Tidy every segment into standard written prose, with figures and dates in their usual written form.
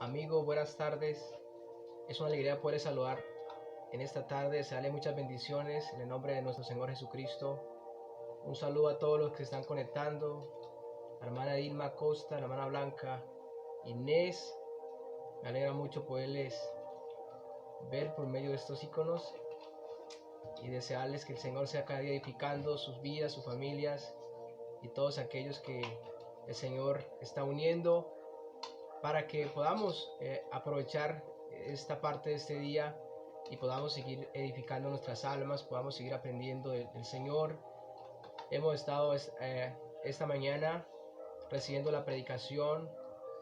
Amigo, buenas tardes. Es una alegría poder saludar en esta tarde. Desearle muchas bendiciones en el nombre de nuestro Señor Jesucristo. Un saludo a todos los que están conectando. La hermana Dilma Costa, la hermana Blanca, Inés. Me alegra mucho poderles ver por medio de estos iconos y desearles que el Señor sea cada día edificando sus vidas, sus familias y todos aquellos que el Señor está uniendo para que podamos aprovechar esta parte de este día y podamos seguir edificando nuestras almas, podamos seguir aprendiendo del Señor. Hemos estado esta mañana recibiendo la predicación.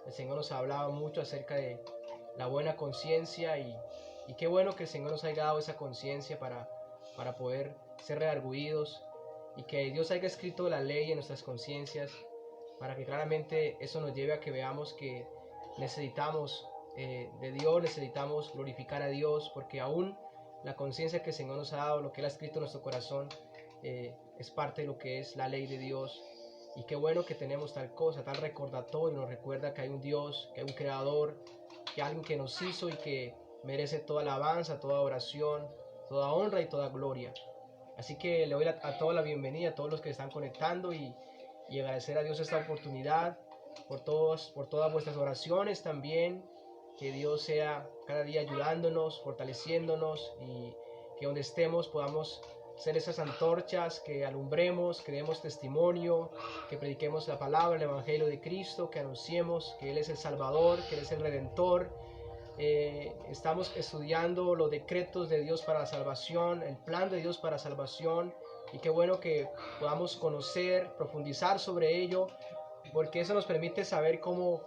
El Señor nos ha hablado mucho acerca de la buena conciencia y qué bueno que el Señor nos haya dado esa conciencia para poder ser redarguidos y que Dios haya escrito la ley en nuestras conciencias para que claramente eso nos lleve a que veamos que necesitamos de Dios, necesitamos glorificar a Dios, porque aún la conciencia que el Señor nos ha dado, lo que Él ha escrito en nuestro corazón, es parte de lo que es la ley de Dios. Y qué bueno que tenemos tal cosa, tal recordatorio, nos recuerda que hay un Dios, que hay un Creador, que hay alguien que nos hizo y que merece toda alabanza, toda oración, toda honra y toda gloria. Así que le doy a todos la bienvenida, a todos los que están conectando y agradecer a Dios esta oportunidad, por todas vuestras oraciones también, que Dios sea cada día ayudándonos, fortaleciéndonos y que donde estemos podamos ser esas antorchas que alumbremos, que demos testimonio, que prediquemos la palabra, el evangelio de Cristo, que anunciemos que Él es el Salvador, que Él es el Redentor. Estamos estudiando los decretos de Dios para la salvación, el plan de Dios para la salvación, y qué bueno que podamos conocer, profundizar sobre ello, porque eso nos permite saber cómo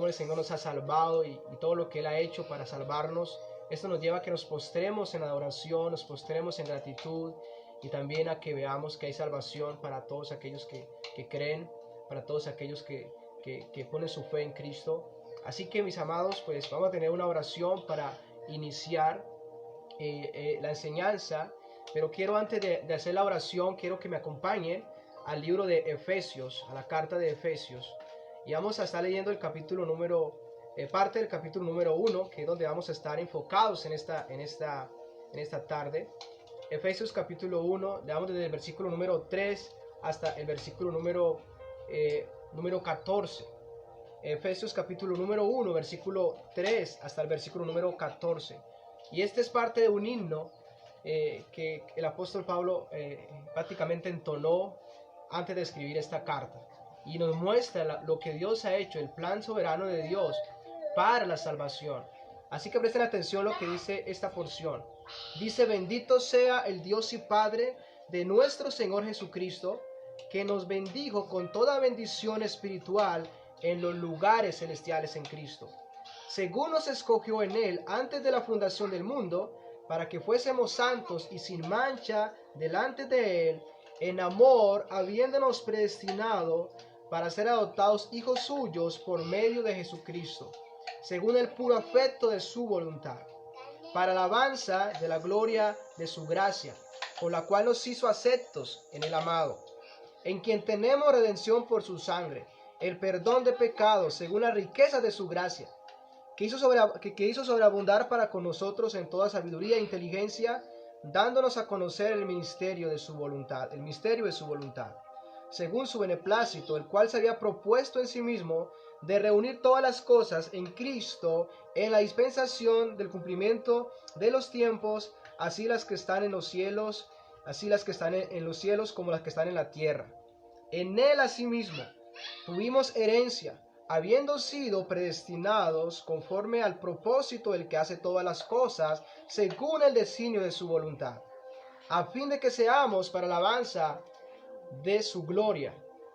el Señor nos ha salvado y todo lo que Él ha hecho para salvarnos. Esto nos lleva a que nos postremos en adoración, nos postremos en gratitud y también a que veamos que hay salvación para todos aquellos que creen, para todos aquellos que ponen su fe en Cristo. Así que, mis amados, pues vamos a tener una oración para iniciar la enseñanza, pero quiero antes de hacer la oración, quiero que me acompañen al libro de Efesios, a la carta de Efesios, y vamos a estar leyendo el capítulo parte del capítulo número 1, que es donde vamos a estar enfocados en esta tarde. Efesios capítulo 1, leamos desde el versículo número 3 hasta el versículo número 14. Efesios capítulo número 1, versículo 3 hasta el versículo número 14. Y este es parte de un himno que el apóstol Pablo prácticamente entonó antes de escribir esta carta. Y nos muestra lo que Dios ha hecho, el plan soberano de Dios para la salvación. Así que presten atención a lo que dice esta porción. Dice: bendito sea el Dios y Padre de nuestro Señor Jesucristo, que nos bendijo con toda bendición espiritual en los lugares celestiales en Cristo, según nos escogió en Él antes de la fundación del mundo, para que fuésemos santos y sin mancha delante de Él, en amor, habiéndonos predestinado para ser adoptados hijos suyos por medio de Jesucristo, según el puro afecto de su voluntad, para alabanza de la gloria de su gracia, con la cual nos hizo aceptos en el amado, en quien tenemos redención por su sangre, el perdón de pecados según la riqueza de su gracia, que hizo sobreabundar para con nosotros en toda sabiduría e inteligencia, dándonos a conocer el misterio de su voluntad, según su beneplácito, el cual se había propuesto en sí mismo de reunir todas las cosas en Cristo, en la dispensación del cumplimiento de los tiempos, así las que están en los cielos como las que están en la tierra. En Él asimismo tuvimos herencia, habiendo sido predestinados conforme al propósito del que hace todas las cosas, según el designio de su voluntad, a fin de que seamos para alabanza de su gloria.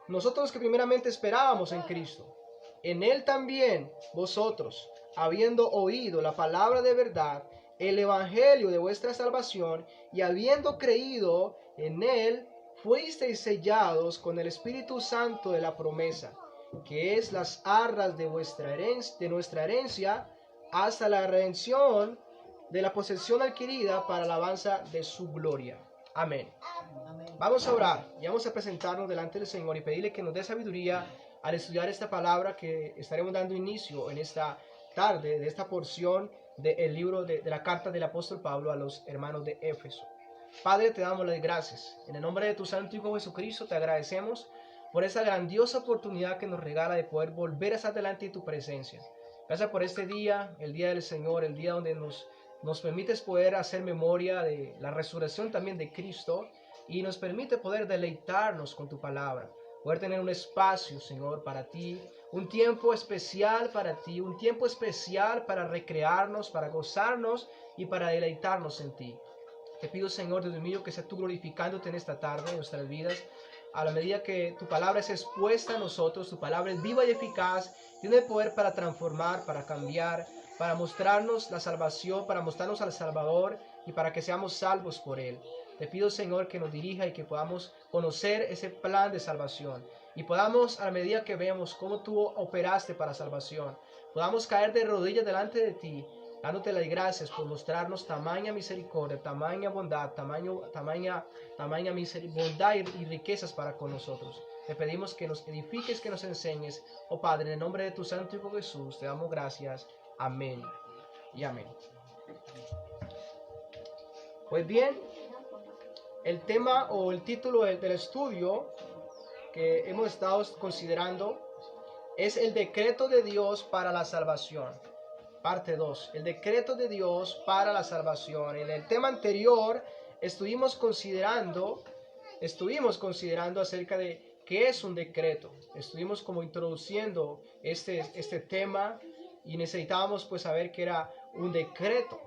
Nosotros que primeramente esperábamos en Cristo, en Él también vosotros, habiendo oído la palabra de verdad, el evangelio de vuestra salvación, y habiendo creído en Él, fuisteis sellados con el Espíritu Santo de la promesa, que es las arras de nuestra herencia, hasta la redención de la posesión adquirida para alabanza de su gloria. Amén. Vamos a orar y vamos a presentarnos delante del Señor y pedirle que nos dé sabiduría al estudiar esta palabra que estaremos dando inicio en esta tarde de esta porción del libro de la carta del apóstol Pablo a los hermanos de Éfeso. Padre, te damos las gracias. En el nombre de tu Santo Hijo Jesucristo te agradecemos por esa grandiosa oportunidad que nos regala de poder volver hacia adelante en tu presencia. Gracias por este día, el día del Señor, el día donde nos permites poder hacer memoria de la resurrección también de Cristo y nos permite poder deleitarnos con tu palabra, poder tener un espacio, Señor, para ti, un tiempo especial para ti, un tiempo especial para recrearnos, para gozarnos y para deleitarnos en ti. Te pido, Señor, Dios mío, que sea tú glorificándote en esta tarde, en nuestras vidas, a la medida que tu palabra es expuesta a nosotros, tu palabra es viva y eficaz, tiene poder para transformar, para cambiar, para mostrarnos la salvación, para mostrarnos al Salvador y para que seamos salvos por Él. Te pido, Señor, que nos dirija y que podamos conocer ese plan de salvación y podamos, a la medida que vemos cómo tú operaste para salvación, podamos caer de rodillas delante de ti, dándote las gracias por mostrarnos tamaña misericordia, tamaña bondad, tamaña bondad y riquezas para con nosotros. Te pedimos que nos edifiques, que nos enseñes. Oh Padre, en el nombre de tu Santo Hijo Jesús, te damos gracias. Amén y amén. Pues bien, el tema o el título del estudio que hemos estado considerando es el decreto de Dios para la salvación. Parte 2, el decreto de Dios para la salvación. En el tema anterior estuvimos considerando acerca de qué es un decreto. Estuvimos como introduciendo este tema y necesitábamos pues saber qué era un decreto.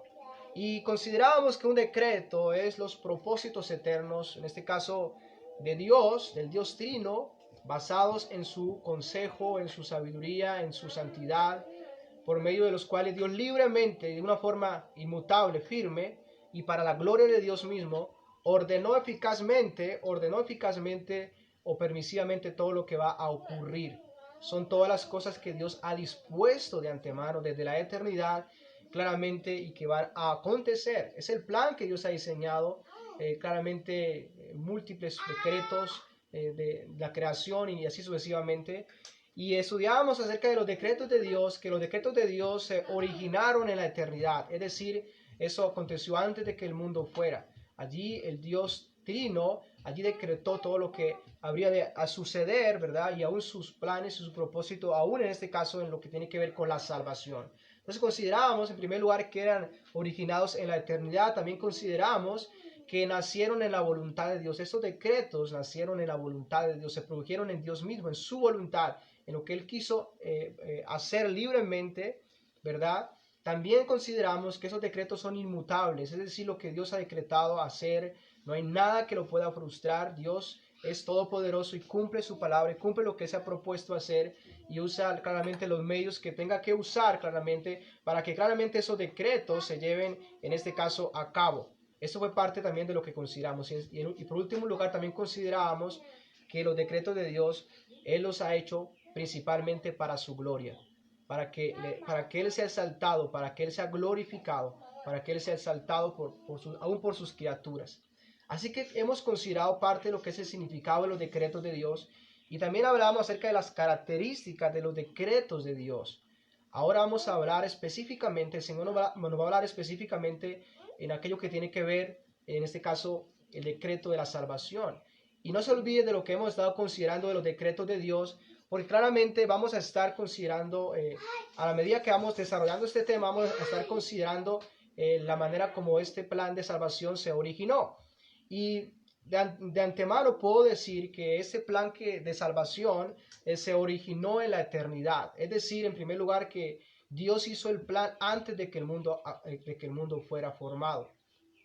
Y considerábamos que un decreto es los propósitos eternos, en este caso de Dios, del Dios Trino, basados en su consejo, en su sabiduría, en su santidad, por medio de los cuales Dios libremente, de una forma inmutable, firme, y para la gloria de Dios mismo, ordenó eficazmente o permisivamente todo lo que va a ocurrir. Son todas las cosas que Dios ha dispuesto de antemano desde la eternidad, claramente, y que van a acontecer. Es el plan que Dios ha diseñado, claramente, múltiples decretos de la creación y así sucesivamente. Y estudiábamos acerca de los decretos de Dios, que los decretos de Dios se originaron en la eternidad, es decir, eso aconteció antes de que el mundo fuera. Allí el Dios Trino, allí decretó todo lo que habría de suceder, ¿verdad? Y aún sus planes y su propósito, aún en este caso en lo que tiene que ver con la salvación. Entonces considerábamos en primer lugar que eran originados en la eternidad, también consideramos que nacieron en la voluntad de Dios. Estos decretos nacieron en la voluntad de Dios, se produjeron en Dios mismo, en su voluntad, en lo que Él quiso hacer libremente, ¿verdad? También consideramos que esos decretos son inmutables, es decir, lo que Dios ha decretado hacer, no hay nada que lo pueda frustrar. Dios es todopoderoso y cumple su palabra, y cumple lo que se ha propuesto hacer y usa claramente los medios que tenga que usar claramente para que claramente esos decretos se lleven, en este caso, a cabo. Eso fue parte también de lo que consideramos. Y por último lugar, también considerábamos que los decretos de Dios, Él los ha hecho principalmente para su gloria, para que Él sea exaltado, para que Él sea glorificado, para que Él sea exaltado aún por sus criaturas. Así que hemos considerado parte de lo que es el significado de los decretos de Dios y también hablamos acerca de las características de los decretos de Dios. Ahora vamos a hablar específicamente, el Señor nos va a hablar específicamente en aquello que tiene que ver, en este caso, el decreto de la salvación. Y no se olvide de lo que hemos estado considerando de los decretos de Dios, porque claramente vamos a estar considerando, a la medida que vamos desarrollando este tema, vamos a estar considerando la manera como este plan de salvación se originó. Y de antemano puedo decir que ese plan de salvación se originó en la eternidad. Es decir, en primer lugar, que Dios hizo el plan antes de que el mundo fuera formado.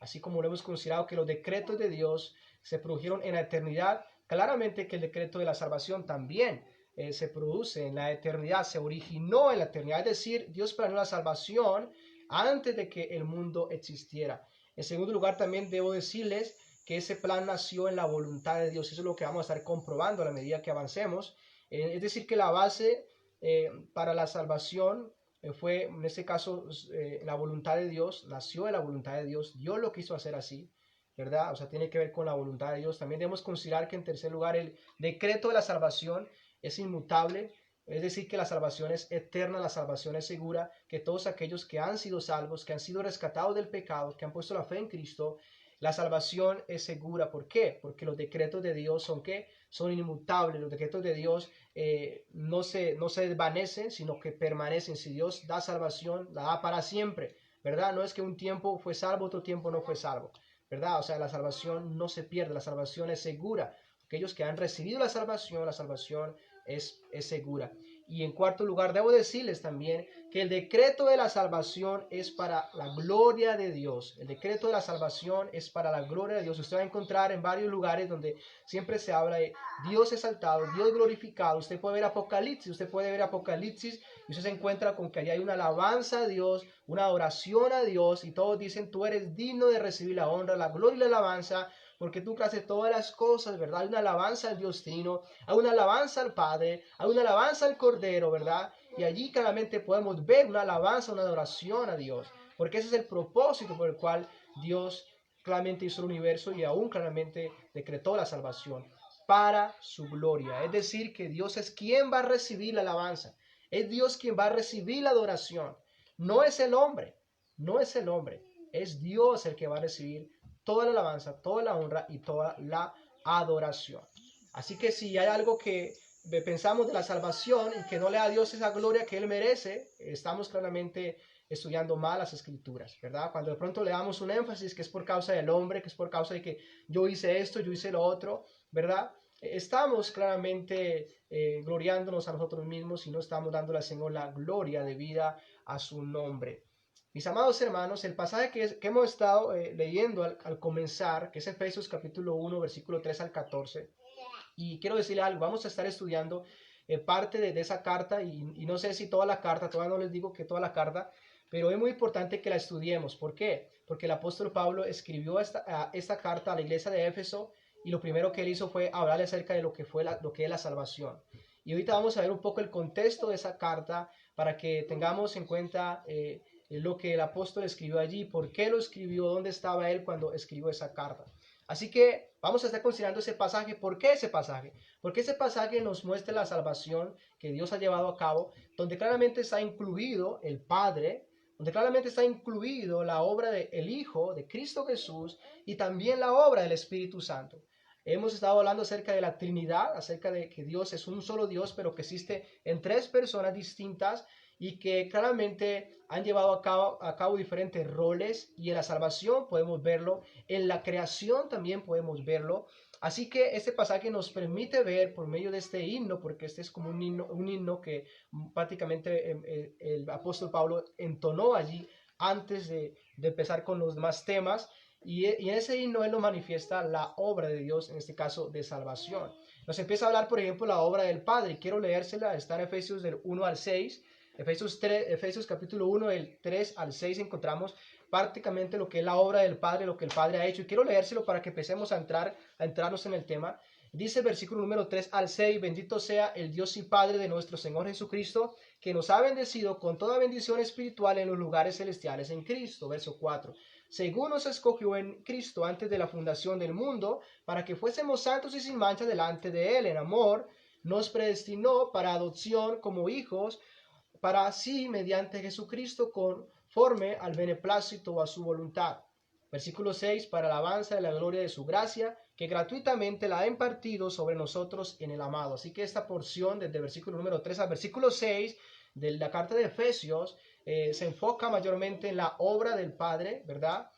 Así como lo hemos considerado que los decretos de Dios se produjeron en la eternidad, claramente que el decreto de la salvación también se produce en la eternidad, se originó en la eternidad. Es decir, Dios planeó la salvación antes de que el mundo existiera. En segundo lugar, también debo decirles que ese plan nació en la voluntad de Dios. Eso es lo que vamos a estar comprobando a la medida que avancemos. Es decir, que la base para la salvación fue, en este caso, la voluntad de Dios, nació de la voluntad de Dios. Dios lo quiso hacer así, ¿verdad? O sea, tiene que ver con la voluntad de Dios. También debemos considerar que, en tercer lugar, el decreto de la salvación es inmutable. Es decir, que la salvación es eterna, la salvación es segura, que todos aquellos que han sido salvos, que han sido rescatados del pecado, que han puesto la fe en Cristo, la salvación es segura. ¿Por qué? Porque los decretos de Dios son ¿qué? Son inmutables. Los decretos de Dios no se desvanecen, sino que permanecen. Si Dios da salvación, la da para siempre, ¿verdad? No es que un tiempo fue salvo, otro tiempo no fue salvo, ¿verdad? O sea, la salvación no se pierde, la salvación es segura. Aquellos que han recibido la salvación es segura. Y en cuarto lugar, debo decirles también que el decreto de la salvación es para la gloria de Dios. El decreto de la salvación es para la gloria de Dios. Usted va a encontrar en varios lugares donde siempre se habla de Dios exaltado, Dios glorificado. Usted puede ver Apocalipsis y usted se encuentra con que allí hay una alabanza a Dios, una adoración a Dios y todos dicen, tú eres digno de recibir la honra, la gloria y la alabanza, porque tú haces todas las cosas, ¿verdad? Hay una alabanza al Dios Trino, hay una alabanza al Padre, hay una alabanza al Cordero, ¿verdad? Y allí claramente podemos ver una alabanza, una adoración a Dios, porque ese es el propósito por el cual Dios claramente hizo el universo y aún claramente decretó la salvación para su gloria. Es decir, que Dios es quien va a recibir la alabanza, es Dios quien va a recibir la adoración, no es el hombre, no es el hombre, es Dios el que va a recibir toda la alabanza, toda la honra y toda la adoración. Así que si hay algo que pensamos de la salvación y que no le da a Dios esa gloria que Él merece, estamos claramente estudiando mal las escrituras, ¿verdad? Cuando de pronto le damos un énfasis que es por causa del hombre, que es por causa de que yo hice esto, yo hice lo otro, ¿verdad? Estamos claramente gloriándonos a nosotros mismos y no estamos dando al Señor la gloria debida a su nombre. Mis amados hermanos, el pasaje que hemos estado leyendo al comenzar, que es Efesios capítulo 1, versículo 3 al 14, y quiero decirle algo, vamos a estar estudiando parte de esa carta y no sé si toda la carta, todavía no les digo que toda la carta, pero es muy importante que la estudiemos. ¿Por qué? Porque el apóstol Pablo escribió esta carta a la iglesia de Éfeso y lo primero que él hizo fue hablarle acerca de lo que es la salvación. Y ahorita vamos a ver un poco el contexto de esa carta para que tengamos en cuenta lo que el apóstol escribió allí, por qué lo escribió, dónde estaba él cuando escribió esa carta. Así que vamos a estar considerando ese pasaje. ¿Por qué ese pasaje? Porque ese pasaje nos muestra la salvación que Dios ha llevado a cabo, donde claramente está incluido el Padre, donde claramente está incluido la obra del Hijo, de Cristo Jesús, y también la obra del Espíritu Santo. Hemos estado hablando acerca de la Trinidad, acerca de que Dios es un solo Dios, pero que existe en tres personas distintas y que claramente han llevado a cabo diferentes roles, y en la salvación podemos verlo, en la creación también podemos verlo. Así que este pasaje nos permite ver por medio de este himno, porque este es como un himno que prácticamente el apóstol Pablo entonó allí antes de empezar con los demás temas. Y en ese himno él nos manifiesta la obra de Dios, en este caso de salvación. Nos empieza a hablar, por ejemplo, la obra del Padre. Quiero leérsela, está en Efesios del 1 al 6. Efesios capítulo 1, del 3 al 6 encontramos prácticamente lo que es la obra del Padre, lo que el Padre ha hecho. Y quiero leérselo para que empecemos a entrarnos en el tema. Dice el versículo número 3 al 6, bendito sea el Dios y Padre de nuestro Señor Jesucristo, que nos ha bendecido con toda bendición espiritual en los lugares celestiales en Cristo. Verso 4. Según nos escogió en Cristo antes de la fundación del mundo, para que fuésemos santos y sin mancha delante de Él en amor, nos predestinó para adopción como hijos, para así, mediante Jesucristo, conforme al beneplácito o a su voluntad. Versículo 6, para alabanza de la gloria de su gracia, que gratuitamente la ha impartido sobre nosotros en el amado. Así que esta porción, desde el versículo número 3 al versículo 6 de la carta de Efesios, se enfoca mayormente en la obra del Padre, ¿verdad?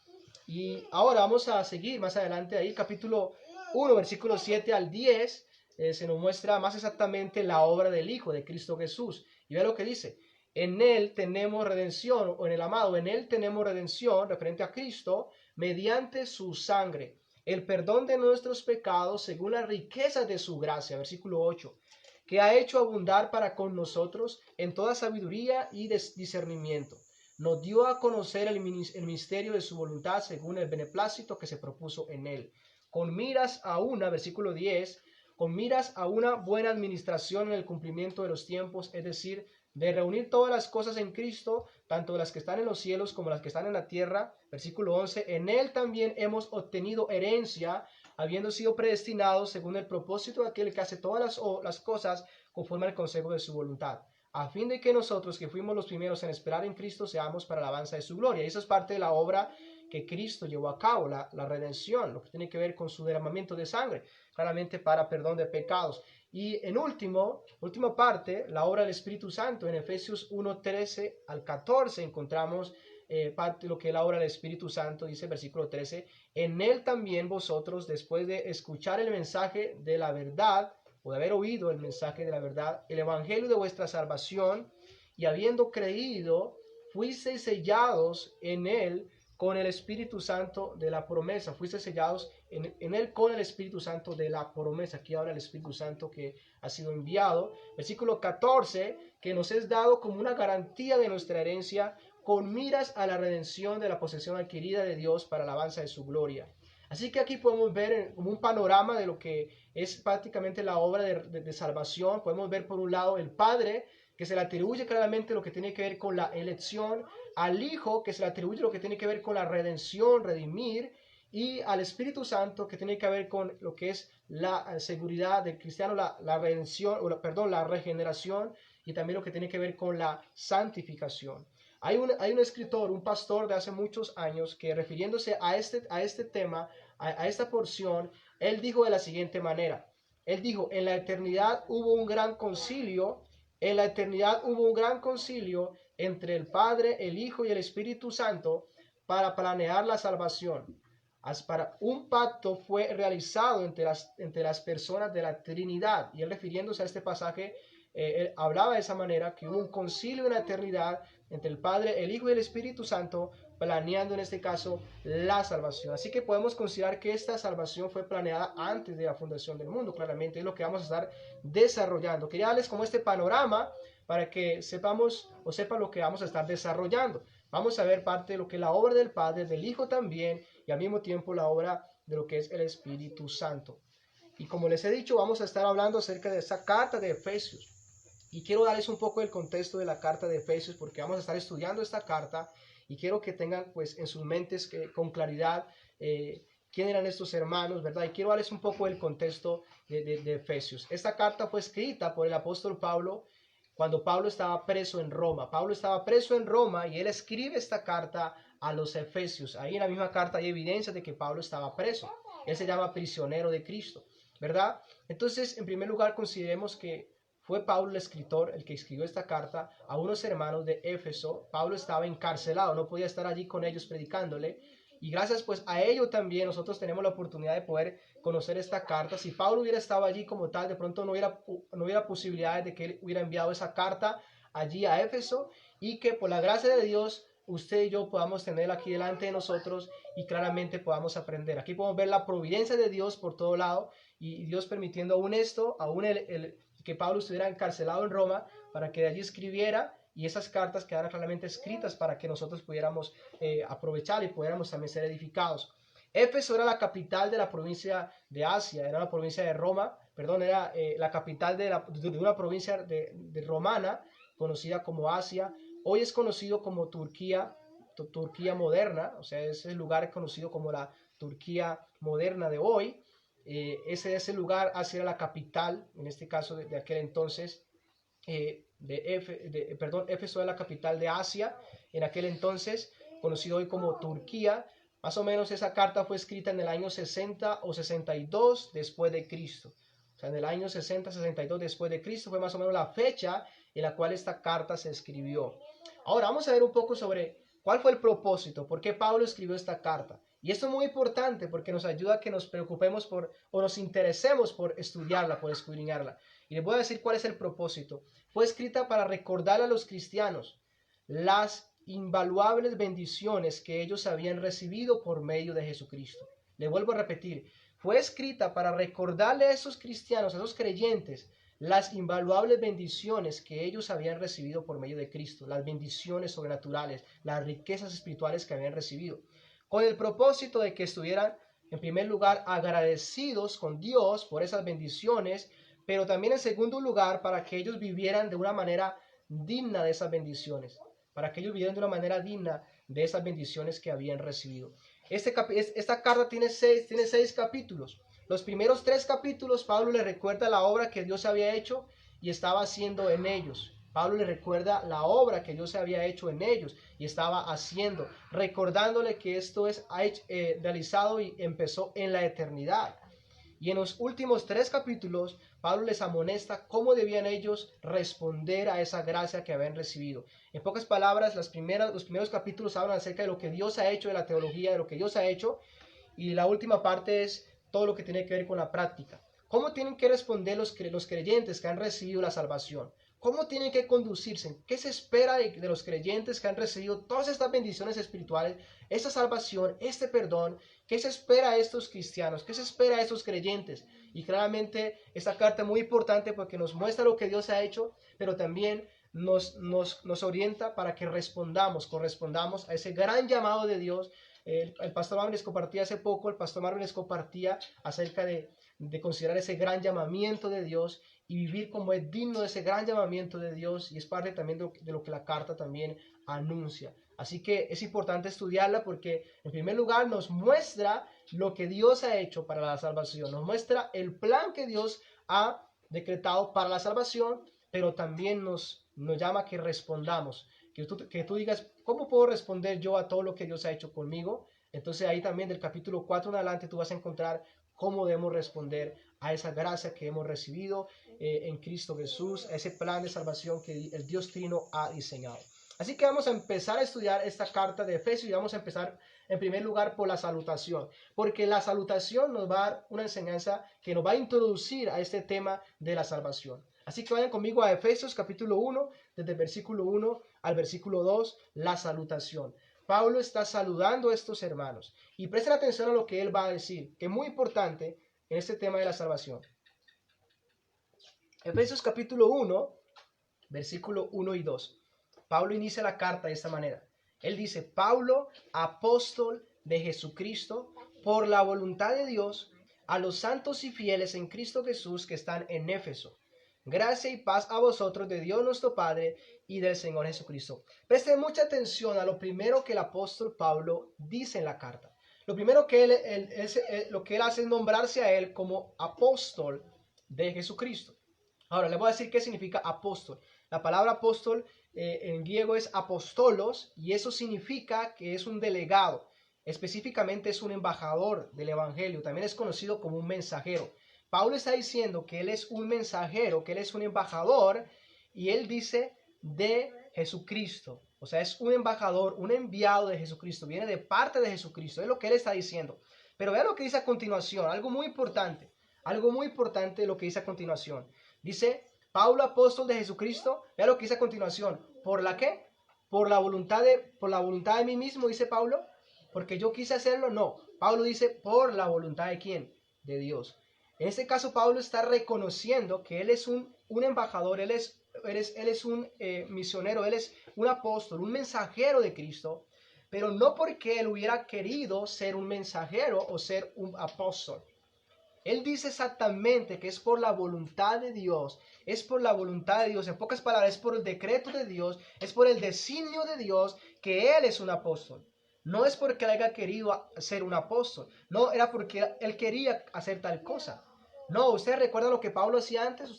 Y ahora vamos a seguir más adelante ahí, capítulo 1, versículo 7 al 10, se nos muestra más exactamente la obra del Hijo, de Cristo Jesús. Y vea lo que dice, en Él tenemos redención, o en el amado, en Él tenemos redención, referente a Cristo, mediante su sangre, el perdón de nuestros pecados según la riqueza de su gracia, versículo 8, que ha hecho abundar para con nosotros en toda sabiduría y discernimiento. Nos dio a conocer el misterio de su voluntad según el beneplácito que se propuso en Él, con miras a una, versículo 10, con miras a una buena administración en el cumplimiento de los tiempos, es decir, de reunir todas las cosas en Cristo, tanto las que están en los cielos como las que están en la tierra. Versículo 11, en Él también hemos obtenido herencia, habiendo sido predestinados según el propósito de aquel que hace todas las cosas conforme al consejo de su voluntad, a fin de que nosotros que fuimos los primeros en esperar en Cristo seamos para la alabanza de su gloria. Y eso es parte de la obra que Cristo llevó a cabo, la redención, lo que tiene que ver con su derramamiento de sangre, claramente para perdón de pecados. Y en última parte, la obra del Espíritu Santo. En Efesios 1:13 al 14 encontramos parte de lo que es la obra del Espíritu Santo. Dice el versículo 13, en él también vosotros, después de escuchar el mensaje de la verdad, o de haber oído el mensaje de la verdad, el evangelio de vuestra salvación, y habiendo creído, fuisteis sellados en él con el Espíritu Santo de la promesa. Fuiste sellados en él con el Espíritu Santo de la promesa. Aquí ahora el Espíritu Santo que ha sido enviado. Versículo 14, que nos es dado como una garantía de nuestra herencia, con miras a la redención de la posesión adquirida de Dios para la alabanza de su gloria. Así que aquí podemos ver como un panorama de lo que es prácticamente la obra de salvación. Podemos ver por un lado el Padre, que se le atribuye claramente lo que tiene que ver con la elección, al Hijo, que se le atribuye lo que tiene que ver con la redención, redimir, y al Espíritu Santo, que tiene que ver con lo que es la seguridad del cristiano, la redención, la regeneración, y también lo que tiene que ver con la santificación. Hay un escritor, un pastor de hace muchos años, que refiriéndose a este tema, a esta porción, él dijo de la siguiente manera. Él dijo, en la eternidad hubo un gran concilio, entre el Padre, el Hijo y el Espíritu Santo para planear la salvación. Un pacto fue realizado entre las personas de la Trinidad. Y él refiriéndose a este pasaje, él hablaba de esa manera, que hubo un concilio en la eternidad entre el Padre, el Hijo y el Espíritu Santo, planeando en este caso la salvación. Así que podemos considerar que esta salvación fue planeada antes de la fundación del mundo. Claramente es lo que vamos a estar desarrollando. Quería darles como este panorama para que sepamos o sepan lo que vamos a estar desarrollando. Vamos a ver parte de lo que es la obra del Padre, del Hijo también, y al mismo tiempo la obra de lo que es el Espíritu Santo. Y como les he dicho, vamos a estar hablando acerca de esa carta de Efesios. Y quiero darles un poco el contexto de la carta de Efesios, porque vamos a estar estudiando esta carta y quiero que tengan pues en sus mentes con claridad quién eran estos hermanos, ¿verdad? Y quiero darles un poco el contexto de Efesios. Esta carta fue escrita por el apóstol Pablo cuando Pablo estaba preso en Roma. Pablo estaba preso en Roma y él escribe esta carta a los Efesios. Ahí en la misma carta hay evidencia de que Pablo estaba preso. Él se llama prisionero de Cristo, ¿verdad? Entonces, en primer lugar, consideremos que fue Pablo el escritor, el que escribió esta carta a unos hermanos de Éfeso. Pablo estaba encarcelado, no podía estar allí con ellos predicándole. Y gracias pues a ello también nosotros tenemos la oportunidad de poder conocer esta carta. Si Pablo hubiera estado allí como tal, de pronto no hubiera posibilidades de que él hubiera enviado esa carta allí a Éfeso, y que por la gracia de Dios usted y yo podamos tenerla aquí delante de nosotros y claramente podamos aprender. Aquí podemos ver la providencia de Dios por todo lado, y Dios permitiendo aún esto, aún que Pablo estuviera encarcelado en Roma, para que de allí escribiera y esas cartas quedaran claramente escritas para que nosotros pudiéramos aprovechar y pudiéramos también ser edificados. Éfeso era la capital de la provincia de Asia, era la provincia de Roma, perdón, era la capital de una provincia de romana conocida como Asia. Hoy es conocido como Turquía moderna, o sea, ese lugar es conocido como la Turquía moderna de hoy. Ese lugar, Asia era la capital, en este caso de aquel entonces, Éfeso es la capital de Asia, en aquel entonces, conocido hoy como Turquía. Más o menos esa carta fue escrita en el año 60 o 62 después de Cristo. O sea, en el año 60-62 después de Cristo fue más o menos la fecha en la cual esta carta se escribió. Ahora vamos a ver un poco sobre cuál fue el propósito, por qué Pablo escribió esta carta. Y esto es muy importante porque nos ayuda a que nos preocupemos o nos interesemos por estudiarla, por escudriñarla. Y les voy a decir cuál es el propósito. Fue escrita para recordar a los cristianos las invaluables bendiciones que ellos habían recibido por medio de Jesucristo. Le vuelvo a repetir, fue escrita para recordarle a esos cristianos, a esos creyentes, las invaluables bendiciones que ellos habían recibido por medio de Cristo, las bendiciones sobrenaturales, las riquezas espirituales que habían recibido, con el propósito de que estuvieran, en primer lugar, agradecidos con Dios por esas bendiciones, pero también en segundo lugar, para que ellos vivieran de una manera digna de esas bendiciones. para que ellos vivieran de una manera digna de esas bendiciones que habían recibido. Esta carta tiene seis capítulos. Los primeros 3 capítulos, Pablo le recuerda la obra que Dios había hecho y estaba haciendo en ellos. Pablo le recuerda la obra que Dios había hecho en ellos y estaba haciendo, recordándole que esto es realizado y empezó en la eternidad. Y en los últimos 3 capítulos, Pablo les amonesta cómo debían ellos responder a esa gracia que habían recibido. En pocas palabras, los primeros capítulos hablan acerca de lo que Dios ha hecho, de la teología, de lo que Dios ha hecho. Y la última parte es todo lo que tiene que ver con la práctica. ¿Cómo tienen que responder los creyentes que han recibido la salvación? ¿Cómo tienen que conducirse? ¿Qué se espera de los creyentes que han recibido todas estas bendiciones espirituales, esta salvación, este perdón? ¿Qué se espera a estos cristianos? ¿Qué se espera a estos creyentes? Y claramente esta carta es muy importante porque nos muestra lo que Dios ha hecho, pero también nos orienta para que correspondamos a ese gran llamado de Dios. El pastor Marvin les compartía hace poco, el pastor Marvin les compartía acerca de considerar ese gran llamamiento de Dios y vivir como es digno de ese gran llamamiento de Dios, y es parte también de lo que la carta también anuncia. Así que es importante estudiarla porque en primer lugar nos muestra lo que Dios ha hecho para la salvación, nos muestra el plan que Dios ha decretado para la salvación, pero también nos llama a que respondamos, que tú digas, ¿cómo puedo responder yo a todo lo que Dios ha hecho conmigo? Entonces ahí también del capítulo 4 en adelante tú vas a encontrar cómo debemos responder a esa gracia que hemos recibido en Cristo Jesús, a ese plan de salvación que el Dios Trino ha diseñado. Así que vamos a empezar a estudiar esta carta de Efesios y vamos a empezar en primer lugar por la salutación, porque la salutación nos va a dar una enseñanza que nos va a introducir a este tema de la salvación. Así que vayan conmigo a Efesios capítulo 1, desde el versículo 1 al versículo 2, la salutación. Pablo está saludando a estos hermanos y presten atención a lo que él va a decir, que es muy importante en este tema de la salvación. Efesios capítulo 1, versículo 1 y 2. Pablo inicia la carta de esta manera. Él dice, Pablo, apóstol de Jesucristo, por la voluntad de Dios, a los santos y fieles en Cristo Jesús que están en Éfeso. Gracia y paz a vosotros de Dios nuestro Padre y del Señor Jesucristo. Presten mucha atención a lo primero que el apóstol Pablo dice en la carta. Lo primero que lo que él hace es nombrarse a él como apóstol de Jesucristo. Ahora, le voy a decir qué significa apóstol. La palabra apóstol en griego es apostolos y eso significa que es un delegado. Específicamente es un embajador del evangelio. También es conocido como un mensajero. Pablo está diciendo que él es un mensajero, que él es un embajador, y él dice de Jesucristo. O sea, es un embajador, un enviado de Jesucristo, viene de parte de Jesucristo, es lo que él está diciendo. Pero vea lo que dice a continuación, algo muy importante lo que dice a continuación. Dice, Pablo, apóstol de Jesucristo, vea lo que dice a continuación. ¿Por la qué? Por la voluntad de mí mismo, dice Pablo, porque yo quise hacerlo, no. Pablo dice, por la voluntad de ¿quién? De Dios. En este caso, Pablo está reconociendo que él es un embajador, él es un misionero, él es un apóstol, un mensajero de Cristo, pero no porque él hubiera querido ser un mensajero o ser un apóstol. Él dice exactamente que es por la voluntad de Dios, es por la voluntad de Dios, en pocas palabras, es por el decreto de Dios, es por el designio de Dios que él es un apóstol. No es porque él haya querido ser un apóstol, no era porque él quería hacer tal cosa. No, ustedes recuerdan lo que Pablo hacía antes,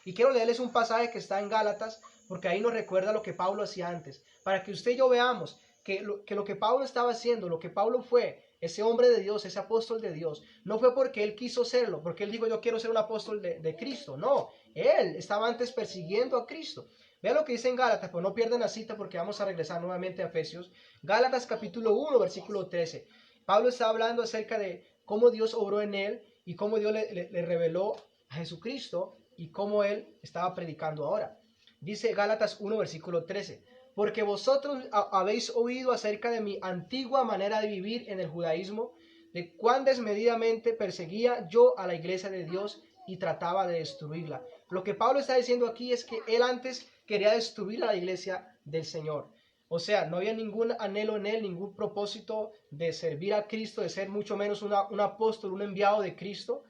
y quiero leerles un pasaje que está en Gálatas, porque ahí nos recuerda lo que Pablo hacía antes, para que usted y yo veamos que lo que Pablo estaba haciendo, lo que Pablo fue, ese hombre de Dios, ese apóstol de Dios, no fue porque él quiso serlo, porque él dijo yo quiero ser un apóstol de Cristo, no, él estaba antes persiguiendo a Cristo. Vean lo que dice en Gálatas, pues no pierdan la cita porque vamos a regresar nuevamente a Efesios. Gálatas capítulo 1, versículo 13. Pablo está hablando acerca de cómo Dios obró en él y cómo Dios le reveló a Jesucristo y cómo él estaba predicando ahora. Dice Gálatas 1, versículo 13. Porque vosotros habéis oído acerca de mi antigua manera de vivir en el judaísmo, de cuán desmedidamente perseguía yo a la iglesia de Dios y trataba de destruirla. Lo que Pablo está diciendo aquí es que él antes quería destruir a la iglesia del Señor. O sea, no había ningún anhelo en él, ningún propósito de servir a Cristo, de ser mucho menos un apóstol, un enviado de Cristo.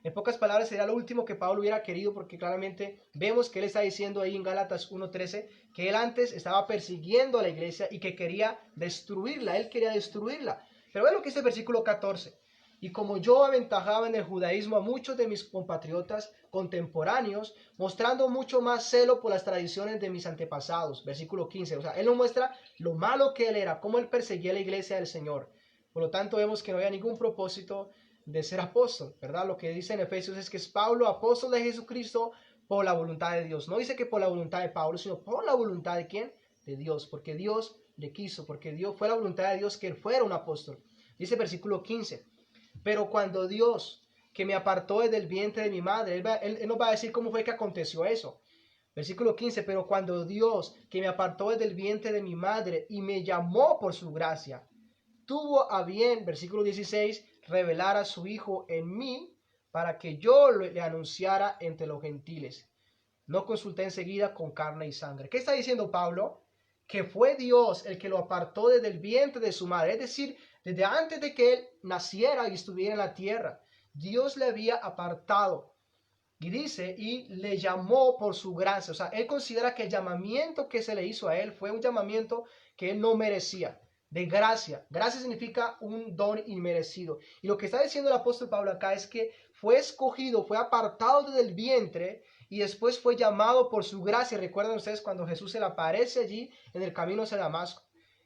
En pocas palabras, sería lo último que Pablo hubiera querido, porque claramente vemos que él está diciendo ahí en Gálatas 1:13 que él antes estaba persiguiendo a la iglesia y que quería destruirla, él quería destruirla. Pero ve lo que dice el versículo 14. Y como yo aventajaba en el judaísmo a muchos de mis compatriotas contemporáneos, mostrando mucho más celo por las tradiciones de mis antepasados. Versículo 15. O sea, él nos muestra lo malo que él era, cómo él perseguía a la iglesia del Señor. Por lo tanto, vemos que no había ningún propósito de ser apóstol, ¿verdad? Lo que dice en Efesios es que es Pablo, apóstol de Jesucristo, por la voluntad de Dios. No dice que por la voluntad de Pablo, sino por la voluntad de ¿quién? De Dios, porque Dios le quiso, porque Dios fue la voluntad de Dios que él fuera un apóstol. Dice versículo 15, pero cuando Dios, que me apartó desde el vientre de mi madre, él nos va a decir cómo fue que aconteció eso. Versículo 15, pero cuando Dios, que me apartó desde el vientre de mi madre y me llamó por su gracia, tuvo a bien, versículo 16, revelar a su Hijo en mí para que yo le anunciara entre los gentiles. No consulté enseguida con carne y sangre. ¿Qué está diciendo Pablo? Que fue Dios el que lo apartó desde el vientre de su madre, es decir, desde antes de que él naciera y estuviera en la tierra. Dios le había apartado. Y dice, y le llamó por su gracia. O sea, él considera que el llamamiento que se le hizo a él fue un llamamiento que él no merecía, de gracia. Gracia significa un don inmerecido. Y lo que está diciendo el apóstol Pablo acá es que fue escogido, fue apartado desde el vientre y después fue llamado por su gracia. Recuerdan ustedes cuando Jesús se le aparece allí en el camino hacia Damasco.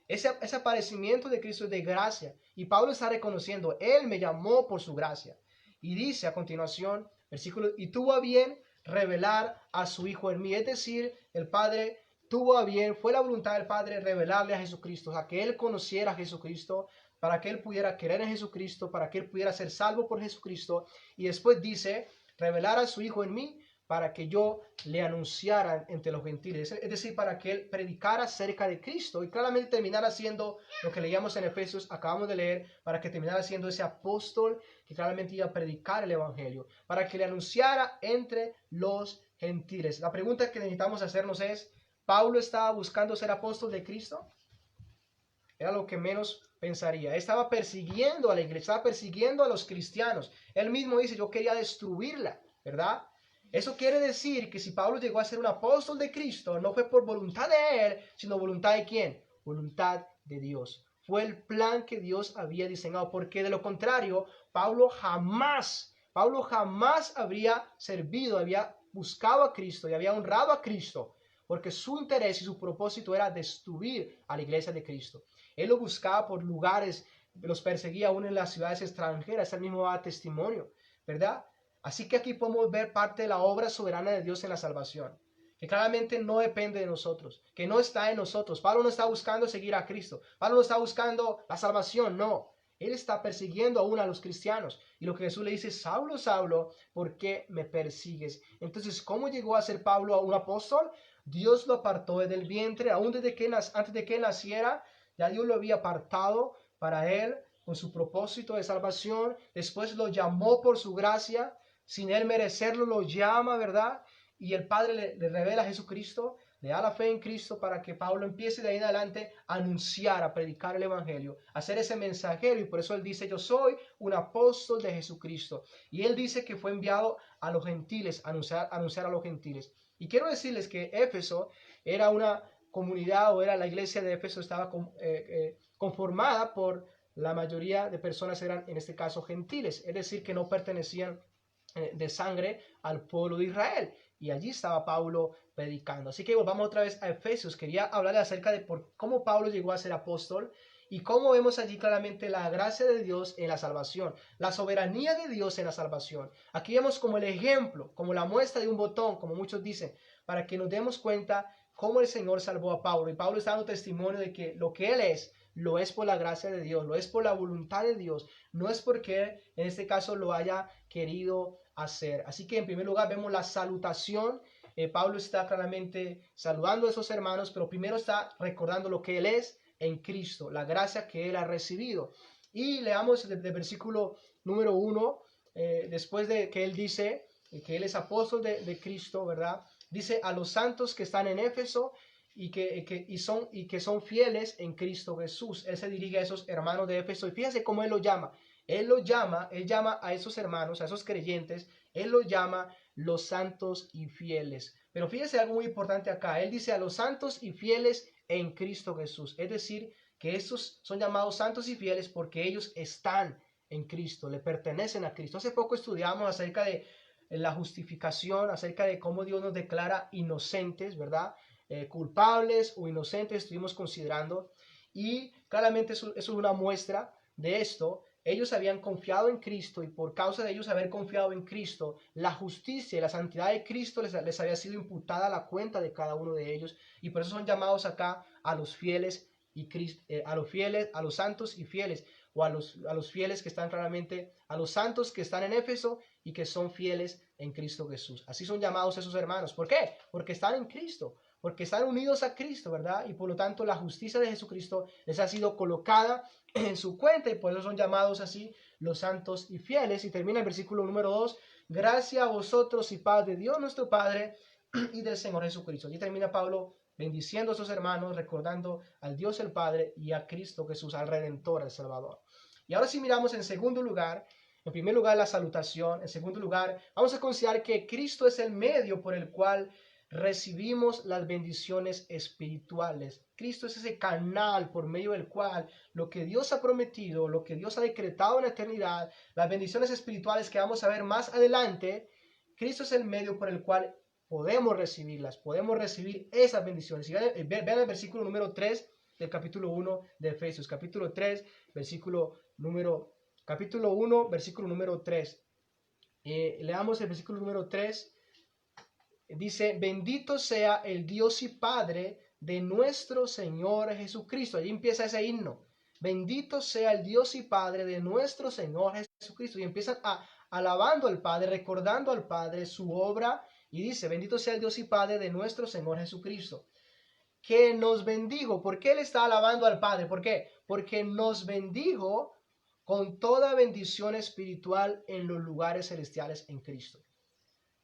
Ese aparecimiento de Cristo es de gracia. Y Pablo está reconociendo, él me llamó por su gracia. Y dice a continuación, versículo, y tuvo a bien revelar a su Hijo en mí. Es decir, el Padre tuvo a bien, fue la voluntad del Padre revelarle a Jesucristo, o sea, que él conociera a Jesucristo, para que él pudiera creer en Jesucristo, para que él pudiera ser salvo por Jesucristo. Y después dice, revelar a su Hijo en mí, para que yo le anunciara entre los gentiles, es decir, para que él predicara acerca de Cristo y claramente terminara siendo lo que leíamos en Efesios, acabamos de leer, para que terminara siendo ese apóstol que claramente iba a predicar el evangelio, para que le anunciara entre los gentiles. La pregunta que necesitamos hacernos es, ¿Pablo estaba buscando ser apóstol de Cristo? Era lo que menos pensaría. Estaba persiguiendo a la iglesia, estaba persiguiendo a los cristianos. Él mismo dice, yo quería destruirla, ¿verdad? Eso quiere decir que si Pablo llegó a ser un apóstol de Cristo, no fue por voluntad de él, sino voluntad de ¿quién? Voluntad de Dios. Fue el plan que Dios había diseñado, porque de lo contrario, Pablo jamás habría servido, había buscado a Cristo y había honrado a Cristo, porque su interés y su propósito era destruir a la iglesia de Cristo. Él lo buscaba por lugares, los perseguía aún en las ciudades extranjeras, él mismo daba testimonio, ¿verdad? Así que aquí podemos ver parte de la obra soberana de Dios en la salvación, que claramente no depende de nosotros, que no está en nosotros. Pablo no está buscando seguir a Cristo, Pablo no está buscando la salvación, no. Él está persiguiendo aún a los cristianos. Y lo que Jesús le dice, Saulo, Saulo, ¿por qué me persigues? Entonces, ¿cómo llegó a ser Pablo un apóstol? Dios lo apartó desde el vientre, aún antes de que naciera, ya Dios lo había apartado para él con su propósito de salvación. Después lo llamó por su gracia. Sin él merecerlo, lo llama, ¿verdad? Y el Padre le revela a Jesucristo, le da la fe en Cristo para que Pablo empiece de ahí en adelante a anunciar, a predicar el Evangelio, a ser ese mensajero. Y por eso él dice, yo soy un apóstol de Jesucristo. Y él dice que fue enviado a los gentiles, a anunciar a los gentiles. Y quiero decirles que Éfeso era una comunidad, o era la iglesia de Éfeso, estaba conformada por la mayoría de personas eran, en este caso, gentiles, es decir, que no pertenecían de sangre al pueblo de Israel. Y allí estaba Pablo predicando. Así que volvamos otra vez a Efesios. Quería hablarle acerca de cómo Pablo llegó a ser apóstol y cómo vemos allí claramente la gracia de Dios en la salvación, la soberanía de Dios en la salvación. Aquí vemos como el ejemplo, como la muestra de un botón, como muchos dicen, para que nos demos cuenta cómo el Señor salvó a Pablo. Y Pablo está dando testimonio de que lo que él es, lo es por la gracia de Dios, lo es por la voluntad de Dios, no es porque en este caso lo haya querido hacer. Así que en primer lugar vemos la salutación. Pablo está claramente saludando a esos hermanos, pero primero está recordando lo que él es en Cristo, la gracia que él ha recibido. Y leamos el versículo número 1, después de que él dice que él es apóstol de Cristo, ¿verdad? Dice a los santos que están en Éfeso y que son fieles en Cristo Jesús. Él se dirige a esos hermanos de Éfeso y fíjense cómo él lo llama. Él llama a esos hermanos, a esos creyentes, Él los llama los santos y fieles. Pero fíjese algo muy importante acá. Él dice a los santos y fieles en Cristo Jesús. Es decir, que estos son llamados santos y fieles porque ellos están en Cristo, le pertenecen a Cristo. Hace poco estudiamos acerca de la justificación, acerca de cómo Dios nos declara inocentes, ¿verdad? Culpables o inocentes, estuvimos considerando. Y claramente eso es una muestra de esto. Ellos habían confiado en Cristo y por causa de ellos haber confiado en Cristo, la justicia y la santidad de Cristo les había sido imputada a la cuenta de cada uno de ellos, y por eso son llamados acá a los fieles y a los fieles, a los santos y fieles, o a los fieles que están claramente, a los santos que están en Éfeso y que son fieles en Cristo Jesús. Así son llamados esos hermanos. ¿Por qué? Porque están en Cristo, porque están unidos a Cristo, ¿verdad? Y por lo tanto la justicia de Jesucristo les ha sido colocada en su cuenta, y por eso son llamados así los santos y fieles. Y termina el versículo número 2, gracia a vosotros y paz de Dios nuestro Padre y del Señor Jesucristo. Allí termina Pablo bendiciendo a sus hermanos, recordando al Dios el Padre y a Cristo Jesús, al Redentor, al Salvador. Y ahora sí miramos en segundo lugar, en primer lugar la salutación, en segundo lugar vamos a considerar que Cristo es el medio por el cual recibimos las bendiciones espirituales. Cristo es ese canal por medio del cual lo que Dios ha prometido, lo que Dios ha decretado en la eternidad, las bendiciones espirituales que vamos a ver más adelante, Cristo es el medio por el cual podemos recibirlas, podemos recibir esas bendiciones. Y vean el versículo número 3 del capítulo 1 de Efesios, capítulo 3, capítulo 1, versículo número 3. Leamos el versículo número 3. Dice, bendito sea el Dios y Padre de nuestro Señor Jesucristo. Allí empieza ese himno. Bendito sea el Dios y Padre de nuestro Señor Jesucristo. Y empiezan alabando al Padre, recordando al Padre su obra. Y dice, bendito sea el Dios y Padre de nuestro Señor Jesucristo, que nos bendijo. ¿Por qué él está alabando al Padre? ¿Por qué? Porque nos bendijo con toda bendición espiritual en los lugares celestiales en Cristo.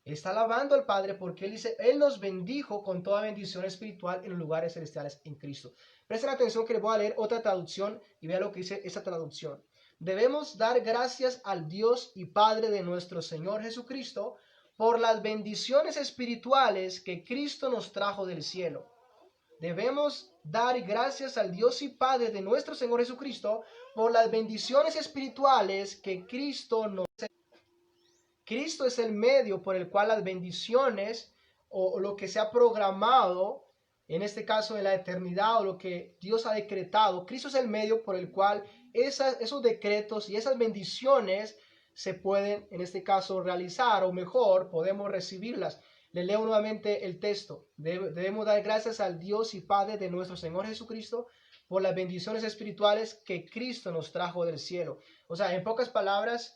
Él está alabando al Padre porque él dice, Él nos bendijo con toda bendición espiritual en los lugares celestiales en Cristo. Presten atención que les voy a leer otra traducción y vean lo que dice esa traducción. Debemos dar gracias al Dios y Padre de nuestro Señor Jesucristo por las bendiciones espirituales que Cristo nos trajo del cielo. Debemos dar gracias al Dios y Padre de nuestro Señor Jesucristo por las bendiciones espirituales que Cristo nos trajo. Cristo es el medio por el cual las bendiciones o lo que se ha programado, en este caso en la eternidad, o lo que Dios ha decretado, Cristo es el medio por el cual esos decretos y esas bendiciones se pueden, en este caso, realizar, o mejor, podemos recibirlas. Le leo nuevamente el texto. Debemos dar gracias al Dios y Padre de nuestro Señor Jesucristo por las bendiciones espirituales que Cristo nos trajo del cielo. O sea, en pocas palabras,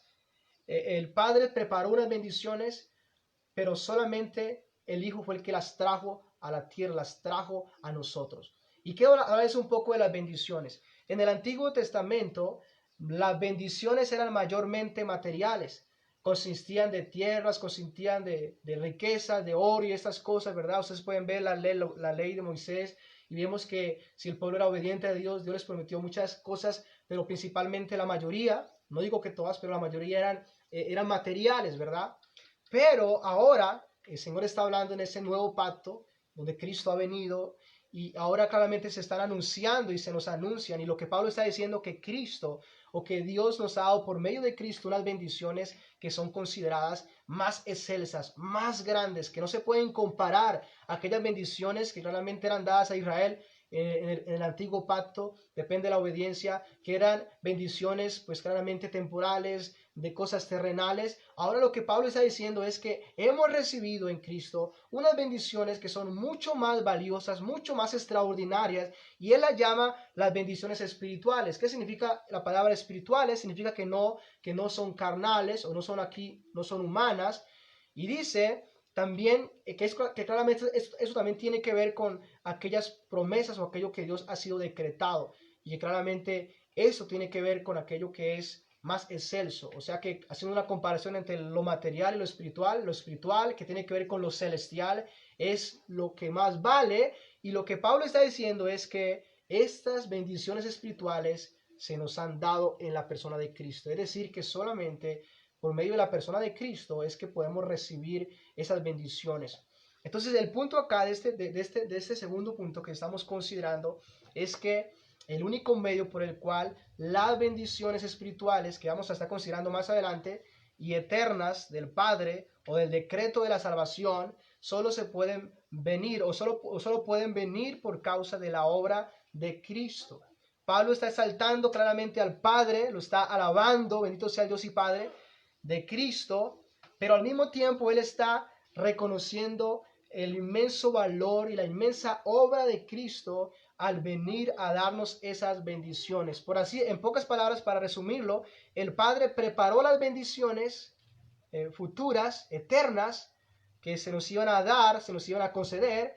el Padre preparó unas bendiciones, pero solamente el Hijo fue el que las trajo a la tierra, las trajo a nosotros. Y quiero hablarles un poco de las bendiciones. En el Antiguo Testamento, las bendiciones eran mayormente materiales. Consistían de tierras, consistían de riquezas, de oro y estas cosas, ¿verdad? Ustedes pueden ver la ley de Moisés y vemos que si el pueblo era obediente a Dios, Dios les prometió muchas cosas, pero principalmente la mayoría, no digo que todas, pero la mayoría eran materiales, ¿verdad? Pero ahora el Señor está hablando en ese nuevo pacto donde Cristo ha venido, y ahora claramente se están anunciando y se nos anuncian, y lo que Pablo está diciendo, que Cristo o que Dios nos ha dado por medio de Cristo unas bendiciones que son consideradas más excelsas, más grandes, que no se pueden comparar a aquellas bendiciones que claramente eran dadas a Israel en el antiguo pacto, depende de la obediencia, que eran bendiciones pues claramente temporales, de cosas terrenales. Ahora lo que Pablo está diciendo es que hemos recibido en Cristo unas bendiciones que son mucho más valiosas, mucho más extraordinarias, y él las llama las bendiciones espirituales. ¿Qué significa la palabra espirituales? Significa que no son carnales, o no son humanas, y dice también que claramente eso también tiene que ver con aquellas promesas o aquello que Dios ha sido decretado, y que claramente eso tiene que ver con aquello que es más excelso. O sea que haciendo una comparación entre lo material y lo espiritual que tiene que ver con lo celestial es lo que más vale, y lo que Pablo está diciendo es que estas bendiciones espirituales se nos han dado en la persona de Cristo. Es decir, que solamente por medio de la persona de Cristo es que podemos recibir esas bendiciones. Entonces, el punto acá de este segundo punto que estamos considerando es que el único medio por el cual las bendiciones espirituales que vamos a estar considerando más adelante y eternas del Padre o del decreto de la salvación solo se pueden venir o solo pueden venir por causa de la obra de Cristo. Pablo está exaltando claramente al Padre, lo está alabando, bendito sea el Dios y Padre de Cristo, pero al mismo tiempo él está reconociendo el inmenso valor y la inmensa obra de Cristo al venir a darnos esas bendiciones. Por así, en pocas palabras, para resumirlo, el Padre preparó las bendiciones futuras, eternas, que se nos iban a dar, se nos iban a conceder,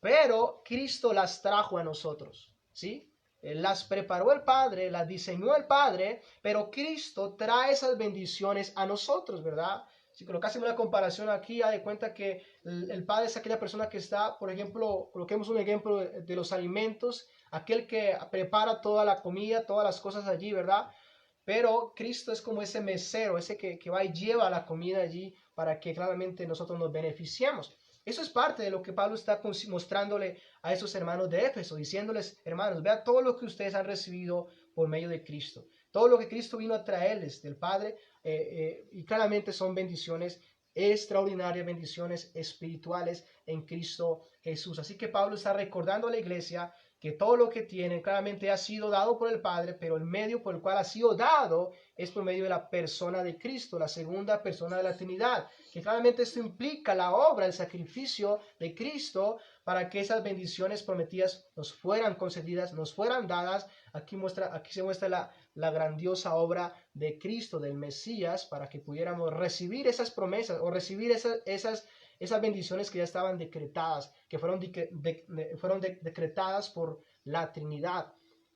pero Cristo las trajo a nosotros, ¿sí? Las preparó el Padre, las diseñó el Padre, pero Cristo trae esas bendiciones a nosotros, ¿verdad? Si colocásemos una comparación aquí, da de cuenta que el Padre es aquella persona que está, por ejemplo, coloquemos un ejemplo de los alimentos, aquel que prepara toda la comida, todas las cosas allí, ¿verdad? Pero Cristo es como ese mesero, ese que va y lleva la comida allí para que claramente nosotros nos beneficiemos. Eso es parte de lo que Pablo está mostrándole a esos hermanos de Éfeso, diciéndoles, hermanos, vean todo lo que ustedes han recibido por medio de Cristo. Todo lo que Cristo vino a traerles del Padre, y claramente son bendiciones extraordinarias, bendiciones espirituales en Cristo Jesús. Así que Pablo está recordando a la iglesia que todo lo que tienen claramente ha sido dado por el Padre, pero el medio por el cual ha sido dado es por medio de la persona de Cristo, la segunda persona de la Trinidad, que claramente esto implica la obra, el sacrificio de Cristo para que esas bendiciones prometidas nos fueran concedidas, nos fueran dadas. Aquí se muestra la grandiosa obra de Cristo, del Mesías, para que pudiéramos recibir esas promesas o recibir esas bendiciones que ya estaban decretadas, que fueron decretadas por la Trinidad.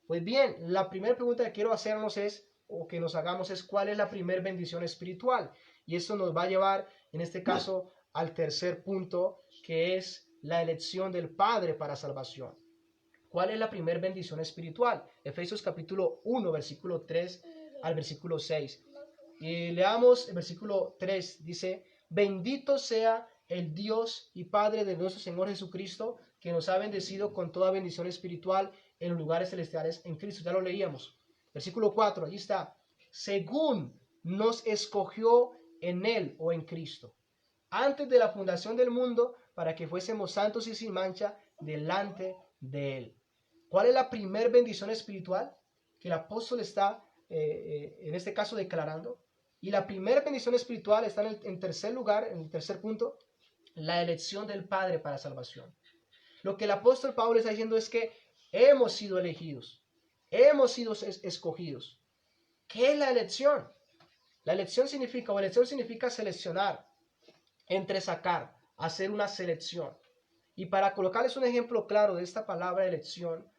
Pues bien, la primera pregunta que quiero hacernos es, o que nos hagamos es, ¿cuál es la primera bendición espiritual? Y esto nos va a llevar, en este caso, al tercer punto, que es la elección del Padre para salvación. ¿Cuál es la primera bendición espiritual? Efesios capítulo 1, versículo 3 al versículo 6. Y leamos el versículo 3, dice, bendito sea el Dios y Padre de nuestro Señor Jesucristo, que nos ha bendecido con toda bendición espiritual en los lugares celestiales en Cristo. Ya lo leíamos. Versículo 4, allí está. Según nos escogió en Él o en Cristo, antes de la fundación del mundo, para que fuésemos santos y sin mancha delante de Él. ¿Cuál es la primera bendición espiritual que el apóstol está, en este caso, declarando? Y la primera bendición espiritual está en tercer lugar, en el tercer punto, la elección del Padre para salvación. Lo que el apóstol Pablo está diciendo es que hemos sido elegidos, hemos sido escogidos. ¿Qué es la elección? La elección significa seleccionar, entresacar, hacer una selección. Y para colocarles un ejemplo claro de esta palabra elección,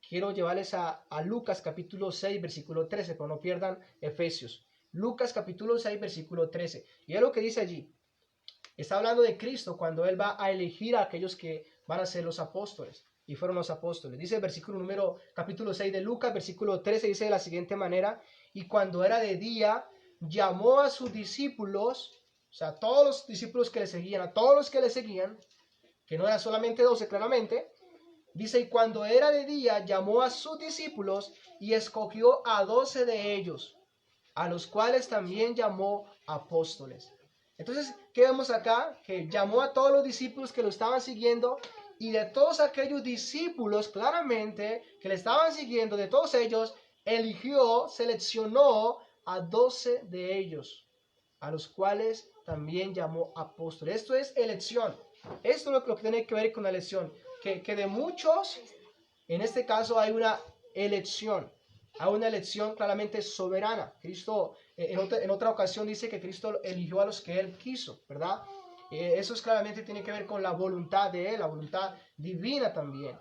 quiero llevarles a Lucas capítulo 6, versículo 13, pero no pierdan Efesios. Lucas capítulo 6, versículo 13. Y es lo que dice allí. Está hablando de Cristo cuando Él va a elegir a aquellos que van a ser los apóstoles. Y fueron los apóstoles. Dice el capítulo 6 de Lucas, versículo 13, dice de la siguiente manera. Y cuando era de día, llamó a sus discípulos, o sea, a todos los discípulos que le seguían, a todos los que le seguían, que no eran solamente 12 claramente. Dice, y cuando era de día, llamó a sus discípulos y escogió a 12 de ellos, a los cuales también llamó apóstoles. Entonces, ¿qué vemos acá? Que llamó a todos los discípulos que lo estaban siguiendo, y de todos aquellos discípulos, claramente, que le estaban siguiendo, de todos ellos, eligió, seleccionó a 12 de ellos, a los cuales también llamó apóstoles. Esto es elección. Esto es lo que tiene que ver con la elección. Que de muchos, en este caso, hay una elección. Hay una elección claramente soberana. Cristo, en otra ocasión, dice que Cristo eligió a los que Él quiso, ¿verdad? Eso es claramente tiene que ver con la voluntad de Él, la voluntad divina también.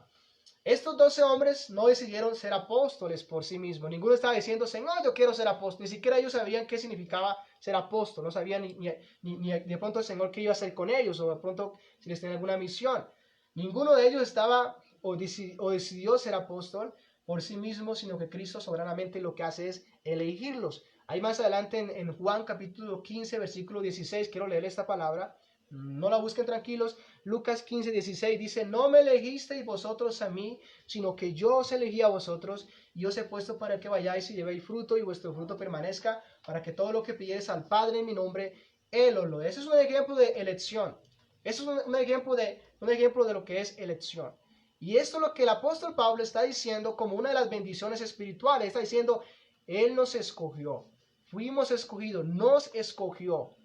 Estos 12 hombres no decidieron ser apóstoles por sí mismos. Ninguno estaba diciendo, Señor, yo quiero ser apóstol. Ni siquiera ellos sabían qué significaba ser apóstol. No sabían ni de pronto el Señor qué iba a hacer con ellos, o de pronto si les tenía alguna misión. Ninguno de ellos estaba o decidió ser apóstol, por sí mismos, sino que Cristo soberanamente lo que hace es elegirlos. Ahí más adelante en Juan capítulo 15, versículo 16, quiero leer esta palabra, no la busquen tranquilos. Lucas 15, 16 dice: no me elegisteis vosotros a mí, sino que yo os elegí a vosotros, y os he puesto para que vayáis y llevéis fruto, y vuestro fruto permanezca, para que todo lo que pidiereis al Padre en mi nombre, Él os lo dé. Ese es un ejemplo de elección. Eso es un ejemplo de lo que es elección. Y esto es lo que el apóstol Pablo está diciendo como una de las bendiciones espirituales. Está diciendo: Él nos escogió, fuimos escogidos, nos escogió.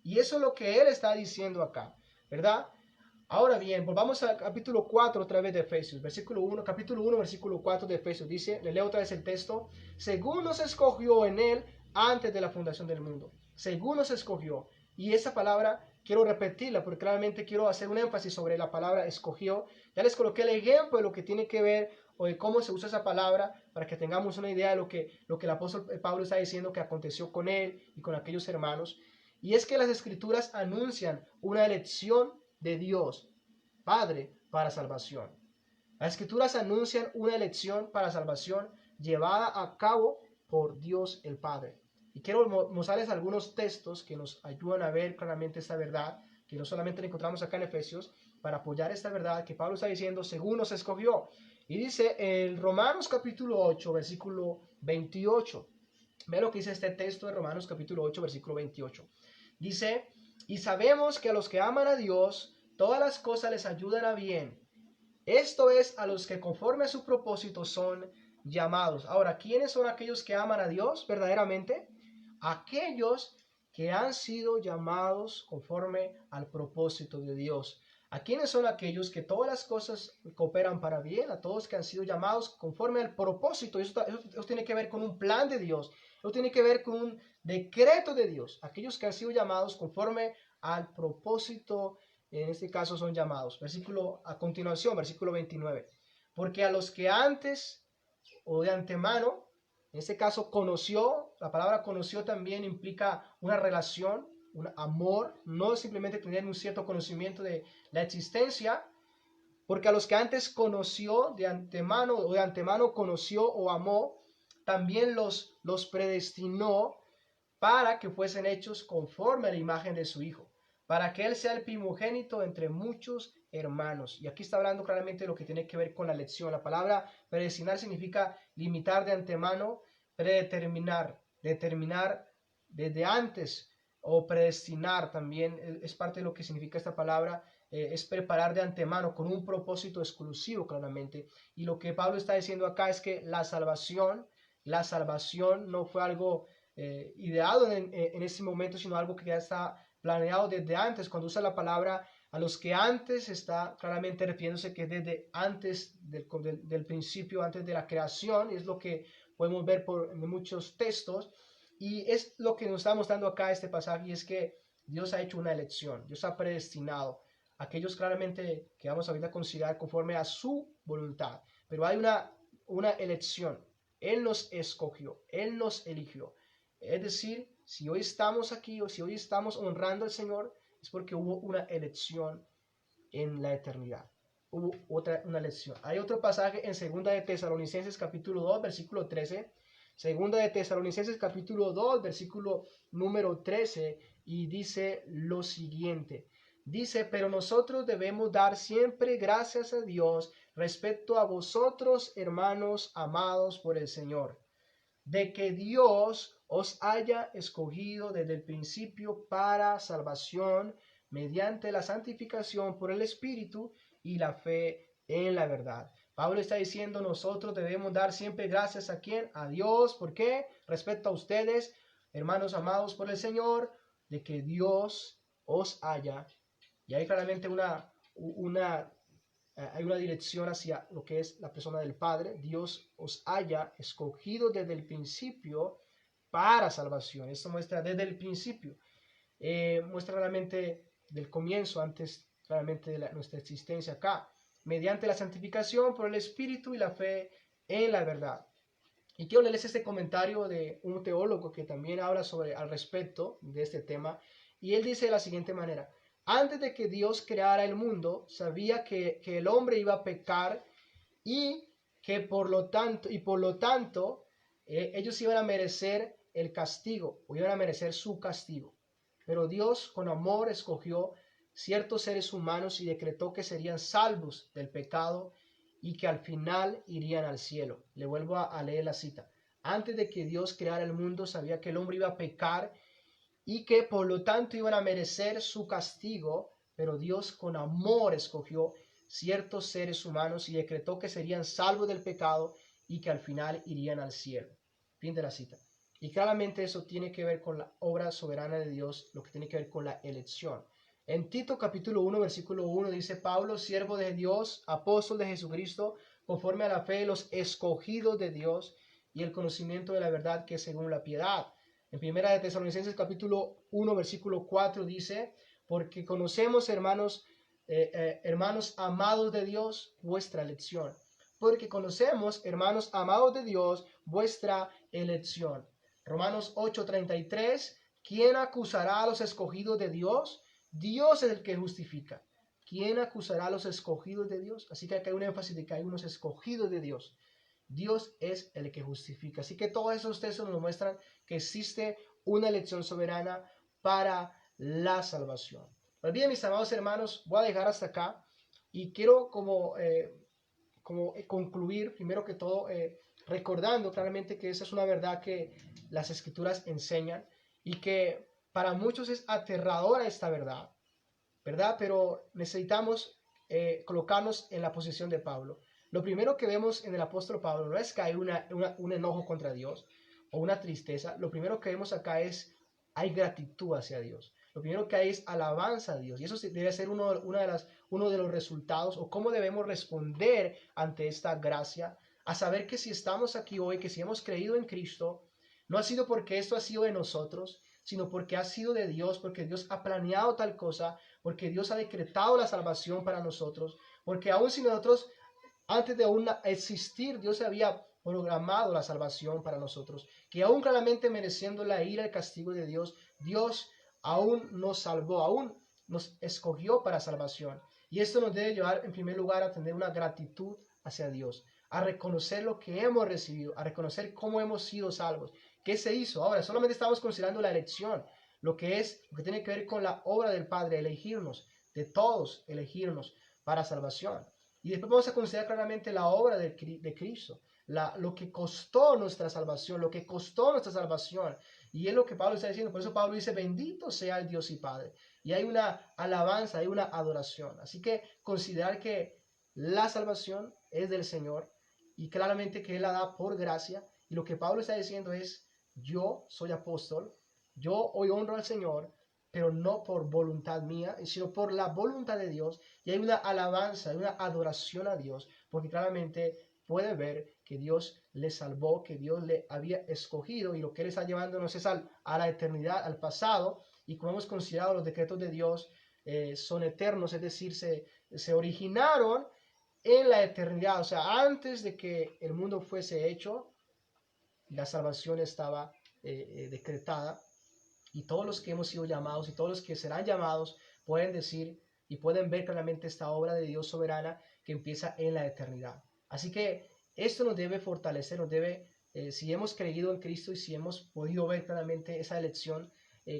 Y eso es lo que Él está diciendo acá, ¿verdad? Ahora bien, volvamos al capítulo 4 otra vez de Efesios, capítulo 1, versículo 4 de Efesios. Dice, le leo otra vez el texto: según nos escogió en Él antes de la fundación del mundo. Según nos escogió. Y esa palabra quiero repetirla porque claramente quiero hacer un énfasis sobre la palabra escogió. Ya les coloqué el ejemplo de lo que tiene que ver o de cómo se usa esa palabra para que tengamos una idea de lo que el apóstol Pablo está diciendo que aconteció con él y con aquellos hermanos. Y es que las escrituras anuncian una elección de Dios Padre para salvación. Las escrituras anuncian una elección para salvación llevada a cabo por Dios el Padre. Y quiero mostrarles algunos textos que nos ayudan a ver claramente esta verdad, que no solamente la encontramos acá en Efesios, para apoyar esta verdad que Pablo está diciendo, según nos escogió. Y dice en Romanos capítulo 8, versículo 28. Ve lo que dice este texto de Romanos capítulo 8, versículo 28. Dice: y sabemos que a los que aman a Dios, todas las cosas les ayudan a bien. Esto es, a los que conforme a su propósito son llamados. Ahora, ¿quiénes son aquellos que aman a Dios verdaderamente? Aquellos que han sido llamados conforme al propósito de Dios. ¿A quiénes son aquellos que todas las cosas cooperan para bien? A todos que han sido llamados conforme al propósito. Eso tiene que ver con un plan de Dios. Eso tiene que ver con un decreto de Dios. Aquellos que han sido llamados conforme al propósito, en este caso son llamados. A continuación, versículo 29. Porque a los que antes o de antemano, en este caso conoció, la palabra conoció también implica una relación, un amor, no simplemente tener un cierto conocimiento de la existencia, porque a los que antes conoció de antemano conoció o amó, también los predestinó para que fuesen hechos conforme a la imagen de su Hijo, para que Él sea el primogénito entre muchos hermanos. Y aquí está hablando claramente de lo que tiene que ver con la elección. La palabra predestinar significa limitar de antemano, predeterminar, determinar desde antes, o predestinar también es parte de lo que significa esta palabra. Es preparar de antemano con un propósito exclusivo claramente. Y lo que Pablo está diciendo acá es que la salvación no fue algo ideado en ese momento, sino algo que ya está planeado desde antes. Cuando usa la palabra a los que antes, está claramente refiriéndose que desde antes del principio, antes de la creación, y es lo que podemos ver en muchos textos. Y es lo que nos está mostrando acá este pasaje, y es que Dios ha hecho una elección, Dios ha predestinado a aquellos claramente que vamos a considerar conforme a su voluntad. Pero hay una elección. Él nos escogió, Él nos eligió. Es decir, si hoy estamos aquí o si hoy estamos honrando al Señor, es porque hubo una elección en la eternidad. Hubo una elección. Hay otro pasaje en 2 de Tesalonicenses capítulo 2, versículo 13. 2 de Tesalonicenses capítulo 2, versículo número 13, y dice lo siguiente. Dice: pero nosotros debemos dar siempre gracias a Dios respecto a vosotros, hermanos amados por el Señor, de que Dios os haya escogido desde el principio para salvación mediante la santificación por el Espíritu y la fe en la verdad. Pablo está diciendo: nosotros debemos dar siempre gracias ¿a quién? A Dios. ¿Por qué? Respecto a ustedes, hermanos amados por el Señor, de que Dios os haya. Y hay claramente hay una dirección hacia lo que es la persona del Padre. Dios os haya escogido desde el principio para salvación. Esto muestra desde el principio. Muestra realmente del comienzo, antes claramente de nuestra existencia acá, mediante la santificación por el Espíritu y la fe en la verdad. Y quiero leerles este comentario de un teólogo que también habla al respecto de este tema. Y él dice de la siguiente manera: antes de que Dios creara el mundo, sabía que el hombre iba a pecar y que por lo tanto, ellos iban a merecer el castigo, o iban a merecer su castigo. Pero Dios con amor escogió ciertos seres humanos y decretó que serían salvos del pecado y que al final irían al cielo. Le vuelvo a leer la cita. Antes de que Dios creara el mundo, sabía que el hombre iba a pecar y que por lo tanto iban a merecer su castigo, pero Dios con amor escogió ciertos seres humanos y decretó que serían salvos del pecado y que al final irían al cielo. Fin de la cita. Y claramente eso tiene que ver con la obra soberana de Dios, lo que tiene que ver con la elección. En Tito capítulo 1, versículo 1 dice: Pablo, siervo de Dios, apóstol de Jesucristo, conforme a la fe de los escogidos de Dios y el conocimiento de la verdad que es según la piedad. En Primera de Tesalonicenses capítulo 1, versículo 4 dice: porque conocemos, hermanos, hermanos amados de Dios, vuestra elección. Porque conocemos, hermanos amados de Dios, vuestra elección. Romanos 8:33, ¿quién acusará a los escogidos de Dios? Dios es el que justifica. ¿Quién acusará a los escogidos de Dios? Así que acá hay un énfasis de que hay unos escogidos de Dios. Dios es el que justifica. Así que todos esos textos nos muestran que existe una elección soberana para la salvación. Pues bien, mis amados hermanos, voy a dejar hasta acá y quiero como concluir, primero que todo, recordando claramente que esa es una verdad que las escrituras enseñan y que para muchos es aterradora esta verdad, ¿verdad? Pero necesitamos colocarnos en la posición de Pablo. Lo primero que vemos en el apóstol Pablo no es que hay un enojo contra Dios o una tristeza. Lo primero que vemos acá es hay gratitud hacia Dios. Lo primero que hay es alabanza a Dios. Y eso debe ser uno de los resultados o cómo debemos responder ante esta gracia. A saber que si estamos aquí hoy, que si hemos creído en Cristo, no ha sido porque esto ha sido de nosotros, sino porque ha sido de Dios, porque Dios ha planeado tal cosa, porque Dios ha decretado la salvación para nosotros, porque aun si nosotros, antes de aún existir, Dios había programado la salvación para nosotros, que aún claramente mereciendo la ira y el castigo de Dios, Dios aún nos salvó, aún nos escogió para salvación. Y esto nos debe llevar en primer lugar a tener una gratitud hacia Dios, a reconocer lo que hemos recibido, a reconocer cómo hemos sido salvos. ¿Qué se hizo? Ahora, solamente estamos considerando la elección, lo que tiene que ver con la obra del Padre, elegirnos, de todos elegirnos para salvación. Y después vamos a considerar claramente la obra de Cristo, lo que costó nuestra salvación, lo que costó nuestra salvación. Y es lo que Pablo está diciendo. Por eso Pablo dice: bendito sea el Dios y Padre. Y hay una alabanza, hay una adoración. Así que considerar que la salvación es del Señor y claramente que Él la da por gracia. Y lo que Pablo está diciendo es: yo soy apóstol, yo hoy honro al Señor, pero no por voluntad mía, sino por la voluntad de Dios. Y hay una alabanza, hay una adoración a Dios, porque claramente puede ver que Dios le salvó, que Dios le había escogido, y lo que Él está llevándonos es a la eternidad, al pasado. Y como hemos considerado, los decretos de Dios son eternos, es decir, se originaron en la eternidad, o sea, antes de que el mundo fuese hecho, la salvación estaba decretada, y todos los que hemos sido llamados y todos los que serán llamados pueden decir y pueden ver claramente esta obra de Dios soberana que empieza en la eternidad. Así que esto nos debe fortalecer, si hemos creído en Cristo y si hemos podido ver claramente esa elección,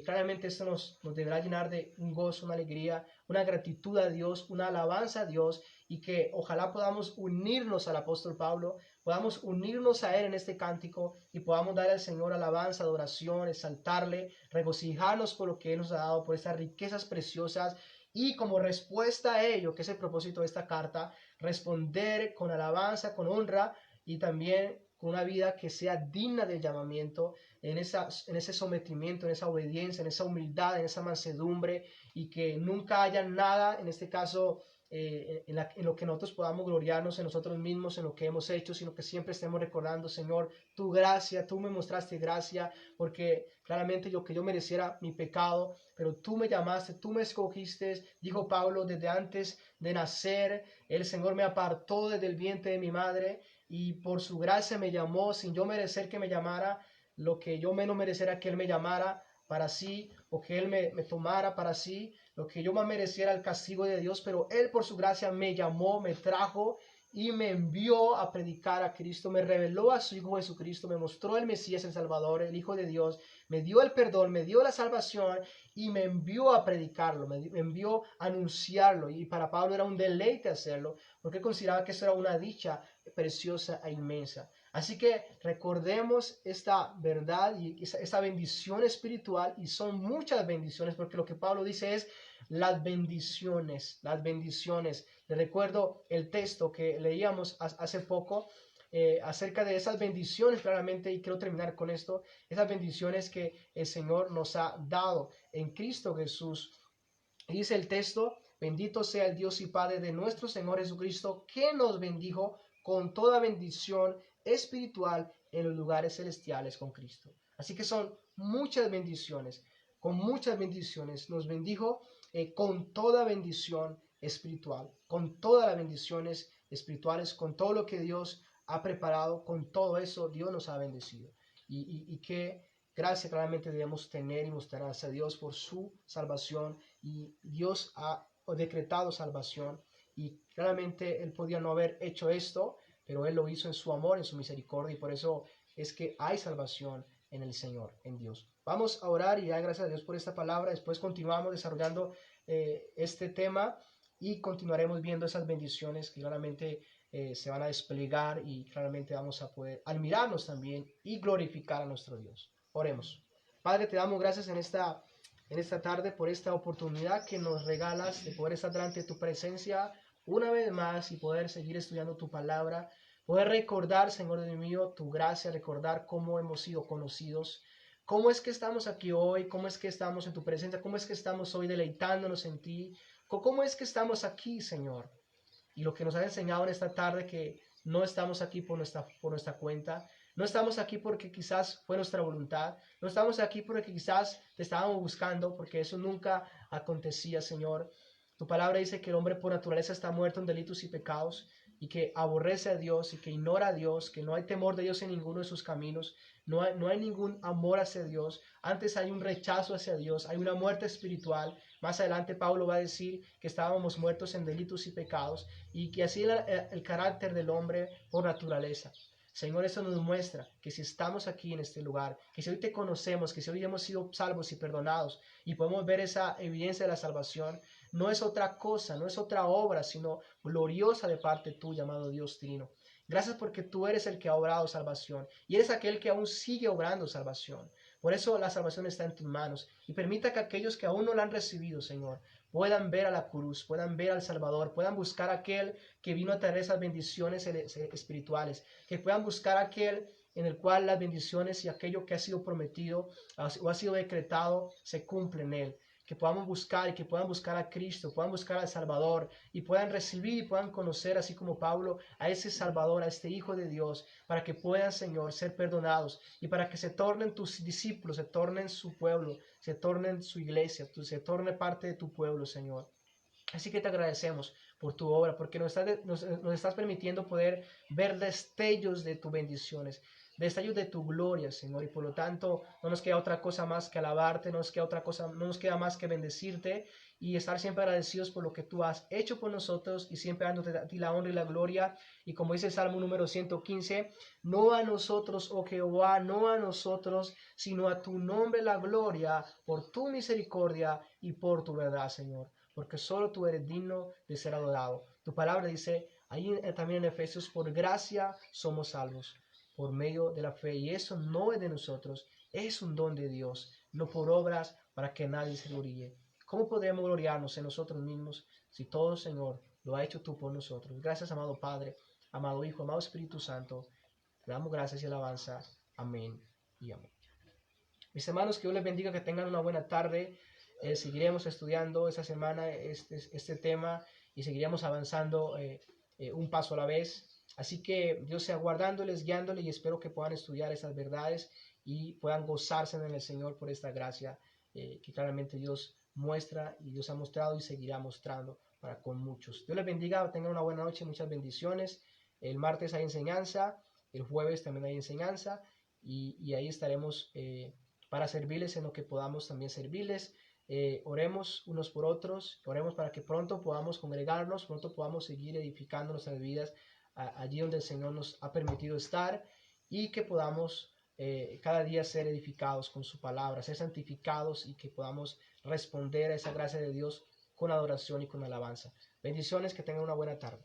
claramente esto nos deberá llenar de un gozo, una alegría, una gratitud a Dios, una alabanza a Dios, y que ojalá podamos unirnos al apóstol Pablo, podamos unirnos a él en este cántico y podamos dar al Señor alabanza, adoración, exaltarle, regocijarnos por lo que Él nos ha dado, por estas riquezas preciosas, y como respuesta a ello, que es el propósito de esta carta, responder con alabanza, con honra y también con una vida que sea digna del llamamiento, en ese sometimiento, en esa obediencia, en esa humildad, en esa mansedumbre, y que nunca haya nada, en este caso, en lo que nosotros podamos gloriarnos en nosotros mismos, en lo que hemos hecho, sino que siempre estemos recordando: Señor, tu gracia, tú me mostraste gracia, porque claramente que yo mereciera mi pecado, pero tú me llamaste, tú me escogiste, dijo Pablo, desde antes de nacer, el Señor me apartó desde el vientre de mi madre, y por su gracia me llamó sin yo merecer que me llamara, lo que yo menos mereciera que Él me llamara para sí, o que Él me tomara para sí, lo que yo más mereciera el castigo de Dios, pero Él por su gracia me llamó, me trajo, y me envió a predicar a Cristo, me reveló a su Hijo Jesucristo, me mostró el Mesías, el Salvador, el Hijo de Dios, me dio el perdón, me dio la salvación y me envió a predicarlo, me envió a anunciarlo. Y para Pablo era un deleite hacerlo, porque consideraba que eso era una dicha preciosa e inmensa. Así que recordemos esta verdad y esta bendición espiritual, y son muchas bendiciones, porque lo que Pablo dice es las bendiciones, las bendiciones. Le recuerdo el texto que leíamos hace poco acerca de esas bendiciones claramente, y quiero terminar con esto, esas bendiciones que el Señor nos ha dado en Cristo Jesús. Dice el texto: bendito sea el Dios y Padre de nuestro Señor Jesucristo, que nos bendijo con toda bendición espiritual en los lugares celestiales con Cristo. Así que son muchas bendiciones, con muchas bendiciones. Nos bendijo con toda bendición espiritual, con todas las bendiciones espirituales, con todo lo que Dios ha preparado, con todo eso Dios nos ha bendecido. Y qué gracia claramente debemos tener y mostrar a Dios por su salvación. Y Dios ha decretado salvación, y claramente Él podía no haber hecho esto, pero Él lo hizo en su amor, en su misericordia, y por eso es que hay salvación en el Señor, en Dios. Vamos a orar y dar gracias a Dios por esta palabra. Después continuamos desarrollando este tema y continuaremos viendo esas bendiciones que claramente se van a desplegar, y claramente vamos a poder admirarnos también y glorificar a nuestro Dios. Oremos. Padre, te damos gracias en esta tarde por esta oportunidad que nos regalas de poder estar delante de tu presencia una vez más y poder seguir estudiando tu palabra, poder recordar, Señor Dios mío, tu gracia, recordar cómo hemos sido conocidos, cómo es que estamos aquí hoy, cómo es que estamos en tu presencia, cómo es que estamos hoy deleitándonos en ti, cómo es que estamos aquí, Señor. Y lo que nos ha enseñado en esta tarde, que no estamos aquí por nuestra cuenta, no estamos aquí porque quizás fue nuestra voluntad, no estamos aquí porque quizás te estábamos buscando, porque eso nunca acontecía, Señor. Tu palabra dice que el hombre por naturaleza está muerto en delitos y pecados, y que aborrece a Dios y que ignora a Dios, que no hay temor de Dios en ninguno de sus caminos, no hay ningún amor hacia Dios, antes hay un rechazo hacia Dios, hay una muerte espiritual. Más adelante Pablo va a decir que estábamos muertos en delitos y pecados, y que así era el carácter del hombre por naturaleza. Señor, eso nos muestra que si estamos aquí en este lugar, que si hoy te conocemos, que si hoy hemos sido salvos y perdonados, y podemos ver esa evidencia de la salvación, no es otra cosa, no es otra obra, sino gloriosa de parte tuya, amado Dios Trino. Gracias porque tú eres el que ha obrado salvación, y eres aquel que aún sigue obrando salvación. Por eso la salvación está en tus manos, y permita que aquellos que aún no la han recibido, Señor, puedan ver a la cruz, puedan ver al Salvador, puedan buscar a aquel que vino a traer esas bendiciones espirituales, que puedan buscar a aquel en el cual las bendiciones y aquello que ha sido prometido o ha sido decretado se cumple en él. Que podamos buscar, y que puedan buscar a Cristo, puedan buscar al Salvador, y puedan recibir y puedan conocer, así como Pablo, a ese Salvador, a este Hijo de Dios, para que puedan, Señor, ser perdonados, y para que se tornen tus discípulos, se tornen su pueblo, se tornen su iglesia, se torne parte de tu pueblo, Señor. Así que te agradecemos por tu obra, porque nos estás permitiendo poder ver destellos de tus bendiciones, destellos de tu gloria, Señor, y por lo tanto no nos queda otra cosa más que alabarte, no nos queda más que bendecirte y estar siempre agradecidos por lo que tú has hecho por nosotros, y siempre dándote a ti la honra y la gloria. Y como dice el Salmo número 115, no a nosotros, oh Jehová, no a nosotros, sino a tu nombre la gloria, por tu misericordia y por tu verdad, Señor, porque solo tú eres digno de ser adorado. Tu palabra dice ahí también en Efesios: por gracia somos salvos por medio de la fe, y eso no es de nosotros, es un don de Dios, no por obras, para que nadie se gloríe. ¿Cómo podemos gloriarnos en nosotros mismos si todo, Señor, lo ha hecho tú por nosotros? Gracias, amado Padre, amado Hijo, amado Espíritu Santo. Te damos gracias y alabanza. Amén y amén. Mis hermanos, que Dios les bendiga, que tengan una buena tarde. Seguiremos estudiando esta semana este tema, y seguiremos avanzando un paso a la vez. Así que Dios sea guardándoles, guiándoles, y espero que puedan estudiar estas verdades y puedan gozarse en el Señor por esta gracia que claramente Dios muestra, y Dios ha mostrado y seguirá mostrando para con muchos. Dios les bendiga, tengan una buena noche, muchas bendiciones. El martes hay enseñanza, el jueves también hay enseñanza, y ahí estaremos para servirles en lo que podamos también servirles. Oremos unos por otros, oremos para que pronto podamos congregarnos, pronto podamos seguir edificando nuestras vidas allí donde el Señor nos ha permitido estar y que podamos cada día ser edificados con su palabra, ser santificados y que podamos responder a esa gracia de Dios con adoración y con alabanza. Bendiciones, que tengan una buena tarde.